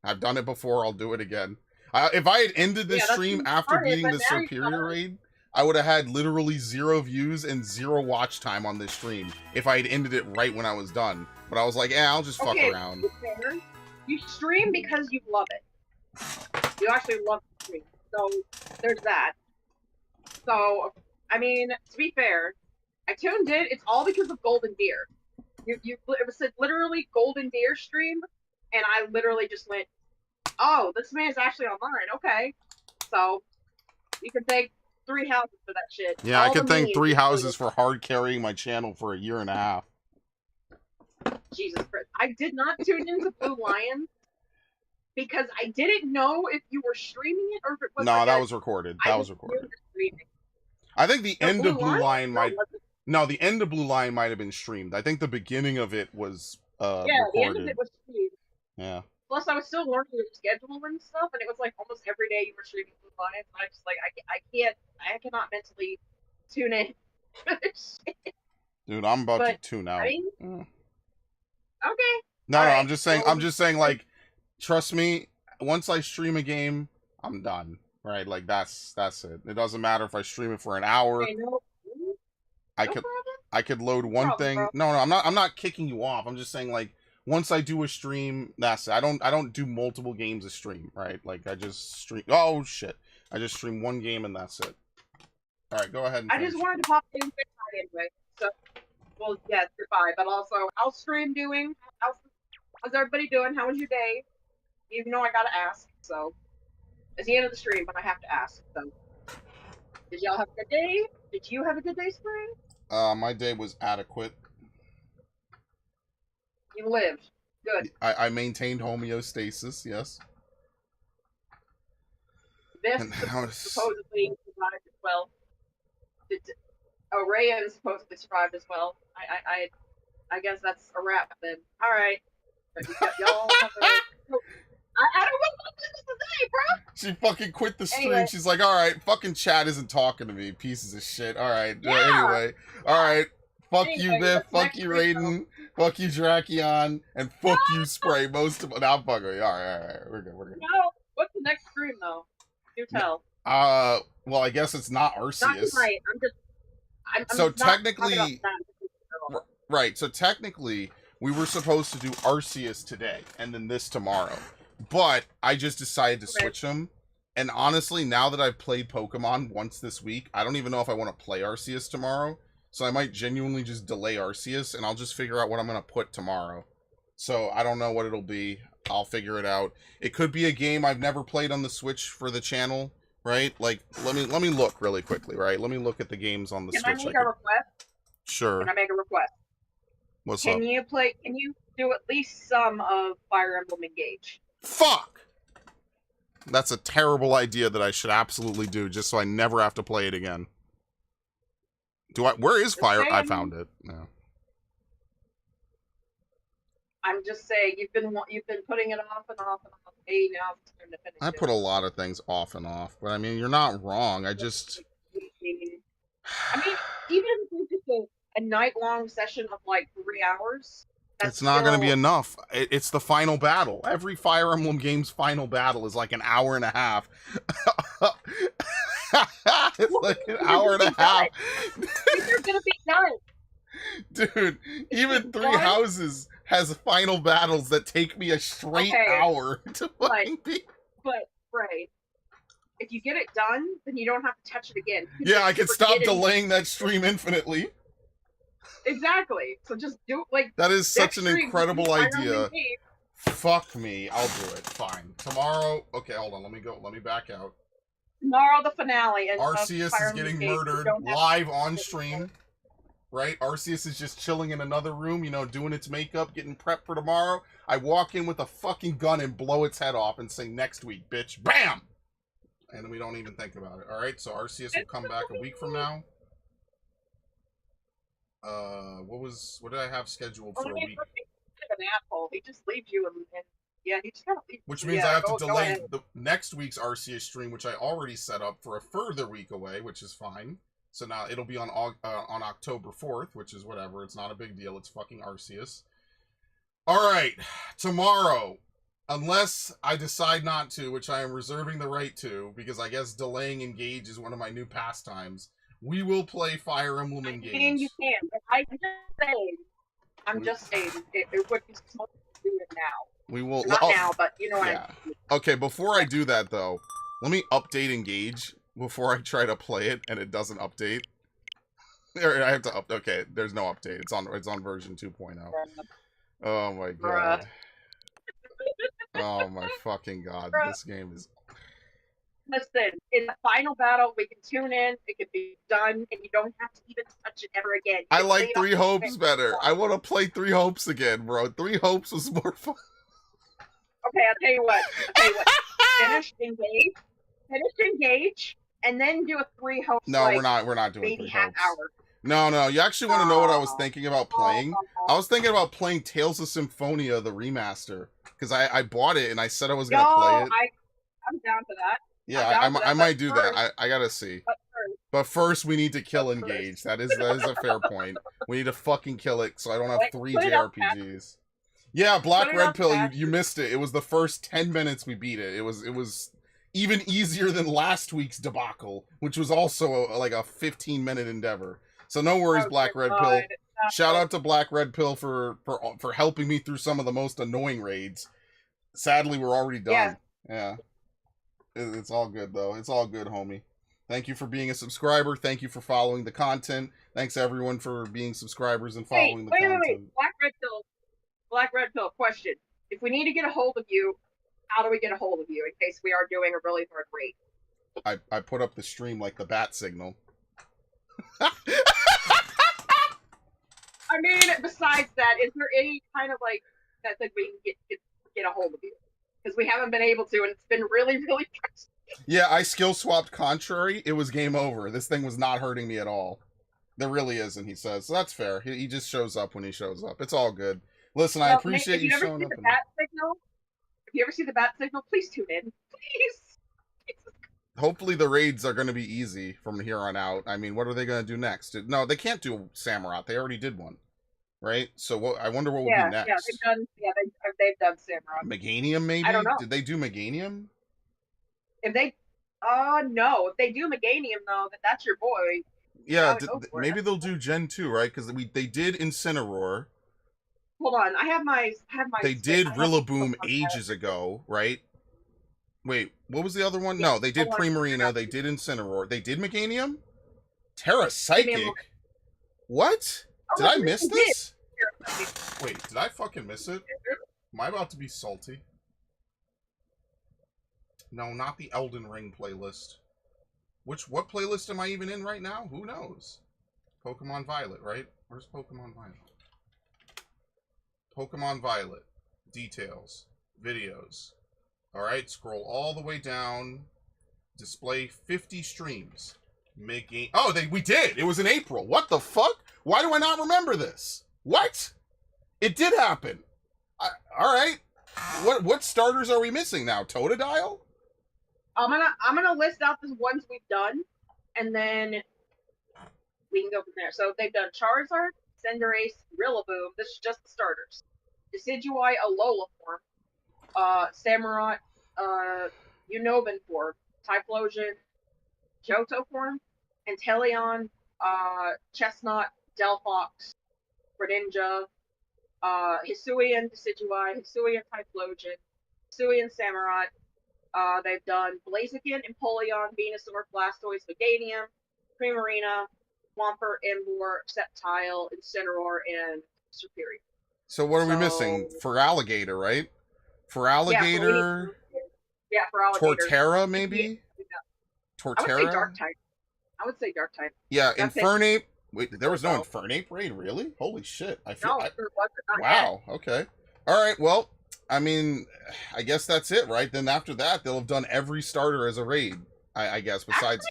I've done it before. I'll do it again. If I had ended this stream after beating the Serperior raid, I would have had literally 0 views and 0 watch time on this stream if I had ended it right when I was done. But I was like, yeah, I'll just fuck around. You stream because you love it. You actually love the stream. So, there's that. So, I mean, to be fair, I tuned in. It's all because of Golden Deer. It was literally Golden Deer stream, and I literally just went, oh, this man's actually online. Okay. So, you can thank 3 houses for that shit. Yeah, I All the could thank memes 3 included. houses for hard carrying my channel for a year and a half. Jesus Christ. I did not tune into Blue Lion because I didn't know if you were streaming it or if it was No, like that was recorded. I That just was knew you recorded. were streaming. I think the end Blue of Blue Lion No, might... wasn't. No, the end of Blue Lion might have been streamed. I think the beginning of it was Yeah, recorded. the end of it was streamed. Yeah. Plus, I was still learning your schedule and stuff, and it was like almost every day you were streaming Blue Lion. And I just like I cannot mentally tune in. Dude, I'm about to But, tune out. I mean, okay. No, All no, right. I'm just saying, So- like, trust me, once I stream a game, I'm done. Right? Like, that's it. It doesn't matter if I stream it for an hour. Okay, no problem. I could load one problem, thing. bro. No, I'm not kicking you off. I'm just saying, like, once I do a stream, that's it. I don't do multiple games a stream, right? Like, I just stream. Oh shit! I just stream one game and that's it. All right, go ahead. And I just wanted to pop in anyway. So, well, yes, goodbye. But also, how's stream doing? How's everybody doing? How was your day? Even though I gotta ask, so it's the end of the stream, but I have to ask. So, did y'all have a good day? Did you have a good day, Spring? My day was adequate. You lived. Good. I maintained homeostasis. Yes. This And how is- supposedly survived as well. Rayan supposedly survived as well. I guess that's a wrap then. All right. Y'all have a, I don't know what this is today, bro. She fucking quit the stream. Anyway. She's like, all right, fucking chat isn't talking to me. Pieces of shit. All right. Yeah. Anyway. All right. Fuck you, Anyway, Biff. what's Fuck next you, week, Raiden. Fuck you, Drakion. And fuck you, Spray. Most of... Now I'm fucking with you. All right. We're good. No. What's the next stream though? Do tell. Well, I guess it's not Not Arceus. tonight. I'm So just not technically- talking about that. Right, so technically, we were supposed to do Arceus today, and then this tomorrow. But I just decided to Okay. switch them. And honestly, now that I've played Pokemon once this week, I don't even know if I want to play Arceus tomorrow. So I might genuinely just delay Arceus, and I'll just figure out what I'm going to put tomorrow. So I don't know what it'll be. I'll figure it out. It could be a game I've never played on the Switch for the channel, right? Like, let me look really quickly, right? Let me look at the games on the Can I Switch. make a request? Sure. Can I make a request? What's up? Can you do at least some of Fire Emblem Engage? Fuck! That's a terrible idea that I should absolutely do, just so I never have to play it again. Where is Fire? I found it. Yeah. I'm just saying you've been putting it off and off and off. Hey, now it's time to finish I it. put a lot of things off and off, but I mean, you're not wrong. I just... I mean, even if it's just a night-long session of like 3 hours, that's It's not going to be still- enough. It's the final battle. Every Fire Emblem game's final battle is like an hour and a half. It's like an hour and a half. They're gonna be done. Dude, even Three What? Houses has final battles that take me a straight Okay, hour to fucking beat. But right, if you get it done, then you don't have to touch it again. Yeah, I can stop Forget it. delaying that stream infinitely. Exactly. So just do it like That is such next an stream, incredible Fire Emblem idea. Engage. Fuck me, I'll do it. Fine. Tomorrow. Okay, hold on. Let me back out. Tomorrow, the finale. Of Arceus Fire is Emblem getting Engage. You murdered don't have live to- on stream. Right? Arceus is just chilling in another room, you know, doing its makeup, getting prepped for tomorrow. I walk in with a fucking gun and blow its head off and say, next week, bitch. BAM! And we don't even think about it. Alright, so Arceus will come back a week from now. What did I have scheduled Well, for a he's week? kind of an asshole. He just leaves you and yeah, he just kind of leaves. Which you. means Yeah, I have go to delay ahead. the next week's Arceus stream, which I already set up for a further week away, which is fine. So now it'll be on October 4th, which is whatever. It's not a big deal. It's fucking Arceus. All right, tomorrow, unless I decide not to, which I am reserving the right to, because I guess delaying Engage is one of my new pastimes, we will play Fire Emblem Engage. I mean, you can. But I'm just saying, it would be smart to do it now. We will. Not oh, now, but you know what yeah. I mean. Okay, before I do that, though, let me update Engage before I try to play it and it doesn't update. There, I have to up. Okay, there's no update. It's on version 2.0. Oh my god. Oh my fucking god. Bruh. This game is... Listen, in the final battle, we can tune in, it can be done, and you don't have to even touch it ever again. I You can like play it Three off the Hopes better. I want to play Three Hopes again, bro. Three Hopes was more fun. Okay, I'll tell you what. Finish engage, and then do a Three Hopes. No, like, we're not doing maybe Three half Hopes. hour. No. You actually want to know what I was thinking about playing? I was thinking about playing Tales of Symphonia, the remaster, because I bought it and I said I was gonna play it. I'm down for that. Yeah, I might do that. I gotta see. But first, we need to kill Engage. That is a fair point. We need to fucking kill it so I don't have 3 JRPGs. Yeah, Black Red Pill, you missed it. It was the first 10 minutes we beat it. It was even easier than last week's debacle, which was also like a 15-minute endeavor. So no worries, Black Red Pill. Shout out to Black Red Pill for helping me through some of the most annoying raids. Sadly, we're already done. Yeah. It's all good, though. It's all good, homie. Thank you for being a subscriber. Thank you for following the content. Thanks, everyone, for being subscribers and following the content. Wait. Black Red Pill, question. If we need to get a hold of you, how do we get a hold of you in case we are doing a really hard raid? I put up the stream like the bat signal. I mean, besides that, is there any kind of like that we can get a hold of you? Because we haven't been able to, and it's been really, really frustrating. Yeah, I skill swapped Contrary. It was game over. This thing was not hurting me at all. There really isn't, he says. So that's fair. He just shows up when he shows up. It's all good. Listen, I appreciate you showing up. If you ever see the bat signal, please tune in. Please. Hopefully the raids are going to be easy from here on out. I mean, what are they going to do next? No, they can't do Samurott. They already did one. Right? So I wonder what will be next. They've done Samurott. Meganium, maybe? I don't know. Did they do Meganium? If they no. If they do Meganium, though, that's your boy. Yeah, maybe they'll do Gen 2, right? Because they did Incineroar. Hold on, I have my. They did Rillaboom ages ago, right? Wait, what was the other one? No, they did Primarina. They did Incineroar. They did Meganium? Terra Psychic? What? Did I miss this? Wait, did I fucking miss it? Am I about to be salty? No, not the Elden Ring playlist. What playlist am I even in right now? Who knows? Pokemon Violet, right? Where's Pokemon Violet? Pokemon Violet. Details. Videos. Alright, scroll all the way down. Display 50 streams. We did! It was in April. What the fuck? Why do I not remember this? What? It did happen. Alright. What starters are we missing now? Totodile? I'm gonna list out the ones we've done, and then we can go from there. So they've done Charizard, Cinderace, Rillaboom. This is just the starters. Decidueye, Alola form, Samurott, Unobin form, Typhlosion, Johto form, Inteleon, Chestnut, Delphox, Greninja, Hisuian, Decidueye, Hisuian, Typhlosion, Hisuian, Samurott. They've done Blaziken, Empoleon, Venusaur, Blastoise, Meganium, Primarina, Swampert, Emboar, Sceptile, Incineroar, and Serperior. So what are we missing? For Alligator, right? For Alligator... Yeah, for Alligator. Torterra, maybe? Torterra? I would say Dark type. Yeah, Infernape. Wait, there was no Infernape raid? Really? Holy shit. Wow, okay. Alright, well, I mean, I guess that's it, right? Then after that, they'll have done every starter as a raid, I guess, besides...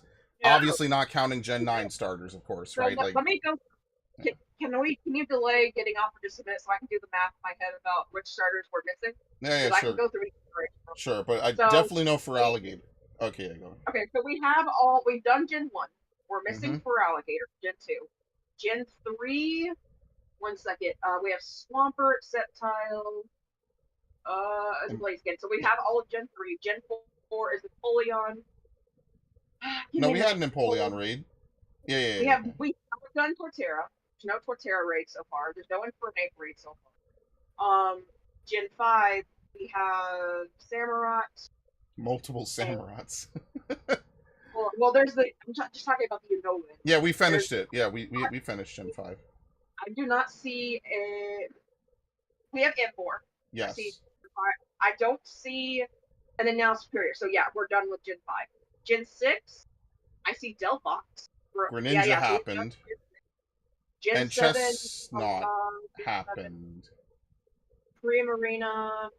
Obviously not counting Gen 9 starters, of course, right? Let me go... Can you delay getting off for just a minute so I can do the math in my head about which starters we're missing? Yeah, I sure. can go through each. Sure, but I definitely know for Alligator. Okay, go ahead. Okay, so we've done Gen 1. We're missing for Alligator, Gen 2. Gen 3, one second. We have Swampert, Sceptile, and Blaziken. So we have all of Gen 3. Gen 4 is Empoleon. No, we had an Empoleon raid. Yeah. We've done Torterra. There's no Torterra raid so far. There's no Infernape raid so far. Gen 5, we have Samurott. Multiple Samurotts. well, there's I'm just talking about the Unobin. Yeah, we finished it. Yeah, we finished Gen 5. I do not see we have Emboar. Yes. I don't see, and then now Serperior. So yeah, we're done with Gen 5. Gen 6, I see Delphox. Greninja happened. Gen And 7, Chestnut Gen happened. 7, Primarina,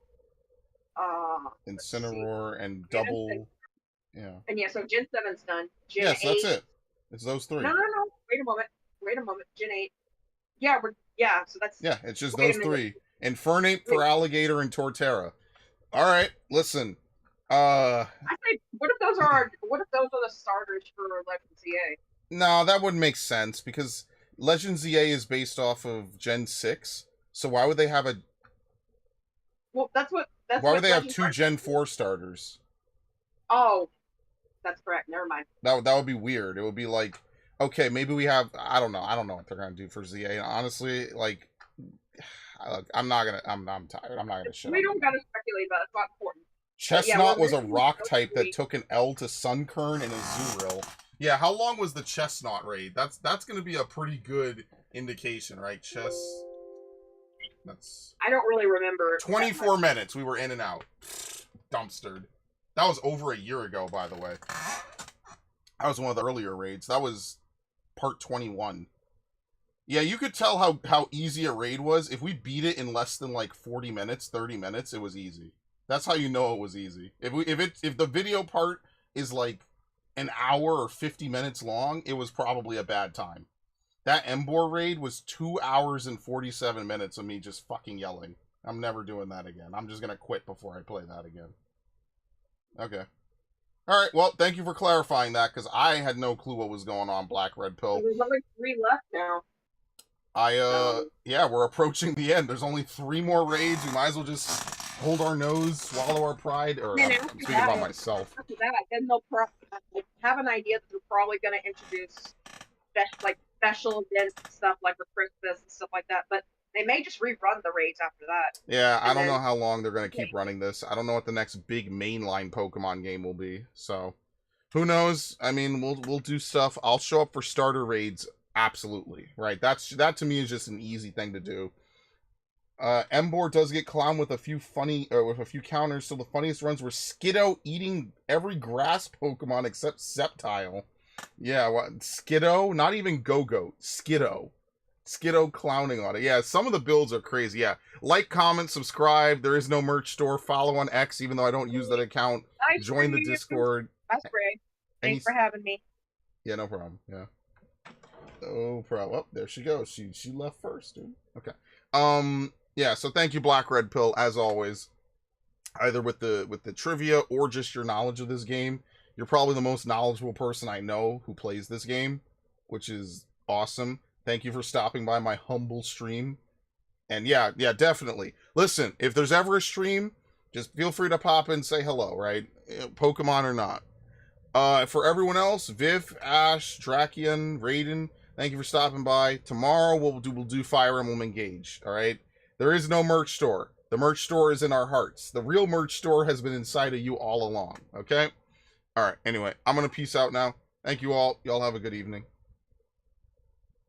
Incineroar and double. Yeah. And yeah, so Gen 7's done. Gen Yes, 8. that's it. It's those three. No. Wait a moment. Gen 8. Yeah, so that's. Yeah, it's just those three. Infernape for Alligator and Torterra. All right, listen. I say, what if those are the starters for Legend ZA? No, that wouldn't make sense because Legend ZA is based off of Gen 6. So why would they have a? Well, why would they have two Gen 4 starters? Oh, that's correct. Never mind. That would be weird. It would be like, okay, maybe we have. I don't know what they're gonna do for ZA. Honestly, like, I'm tired. I'm not gonna shit. We don't gotta speculate about it. It's not important. Chestnut was a rock type that took an L to Sunkern and a Azurill. Yeah, how long was the Chestnut raid? That's gonna be a pretty good indication, right? That's. I don't really remember. 24 minutes. We were in and out. Dumpstered. That was over a year ago, by the way. That was one of the earlier raids. That was part 21. Yeah, you could tell how easy a raid was. If we beat it in less than like 40 minutes, 30 minutes, it was easy. That's how you know it was easy. If the video part is like an hour or 50 minutes long, it was probably a bad time. That Embor raid was 2 hours and 47 minutes of me just fucking yelling. I'm never doing that again. I'm just gonna quit before I play that again. Okay. Alright, well, thank you for clarifying that, because I had no clue what was going on, Black Red Pill. There's only 3 left now. Yeah, we're approaching the end. There's only 3 more raids. We might as well just hold our nose, swallow our pride, or I'm speaking about myself. After that, then they'll have an idea that they're probably going to introduce special events and stuff like for Christmas and stuff like that, but they may just rerun the raids after that. Yeah, I don't know how long they're going to keep running this. I don't know what the next big mainline Pokemon game will be, so who knows? I mean, we'll do stuff. I'll show up for starter raids, absolutely, right? That to me is just an easy thing to do. Embor does get clowned with a few counters, so the funniest runs were Skiddo eating every grass Pokemon except Sceptile. Yeah, what? Skiddo? Not even Go-Goat. Skiddo. Skiddo clowning on it. Yeah, some of the builds are crazy. Yeah, like, comment, subscribe. There is no merch store. Follow on X, even though I don't use that account. Join the Discord. That's great. Thanks for having me. Yeah, no problem. Yeah. No problem. Oh, there she goes. She left first, dude. Okay. Yeah, so thank you, Black Red Pill, as always. Either with the trivia or just your knowledge of this game. You're probably the most knowledgeable person I know who plays this game, which is awesome. Thank you for stopping by my humble stream. And yeah, definitely. Listen, if there's ever a stream, just feel free to pop in and say hello, right? Pokemon or not. For everyone else, Viv, Ash, Drakian, Raiden, thank you for stopping by. Tomorrow we'll do Fire Emblem Engage, alright? There is no merch store. The merch store is in our hearts. The real merch store has been inside of you all along, okay? Alright, anyway, I'm gonna peace out now. Thank you all. Y'all have a good evening.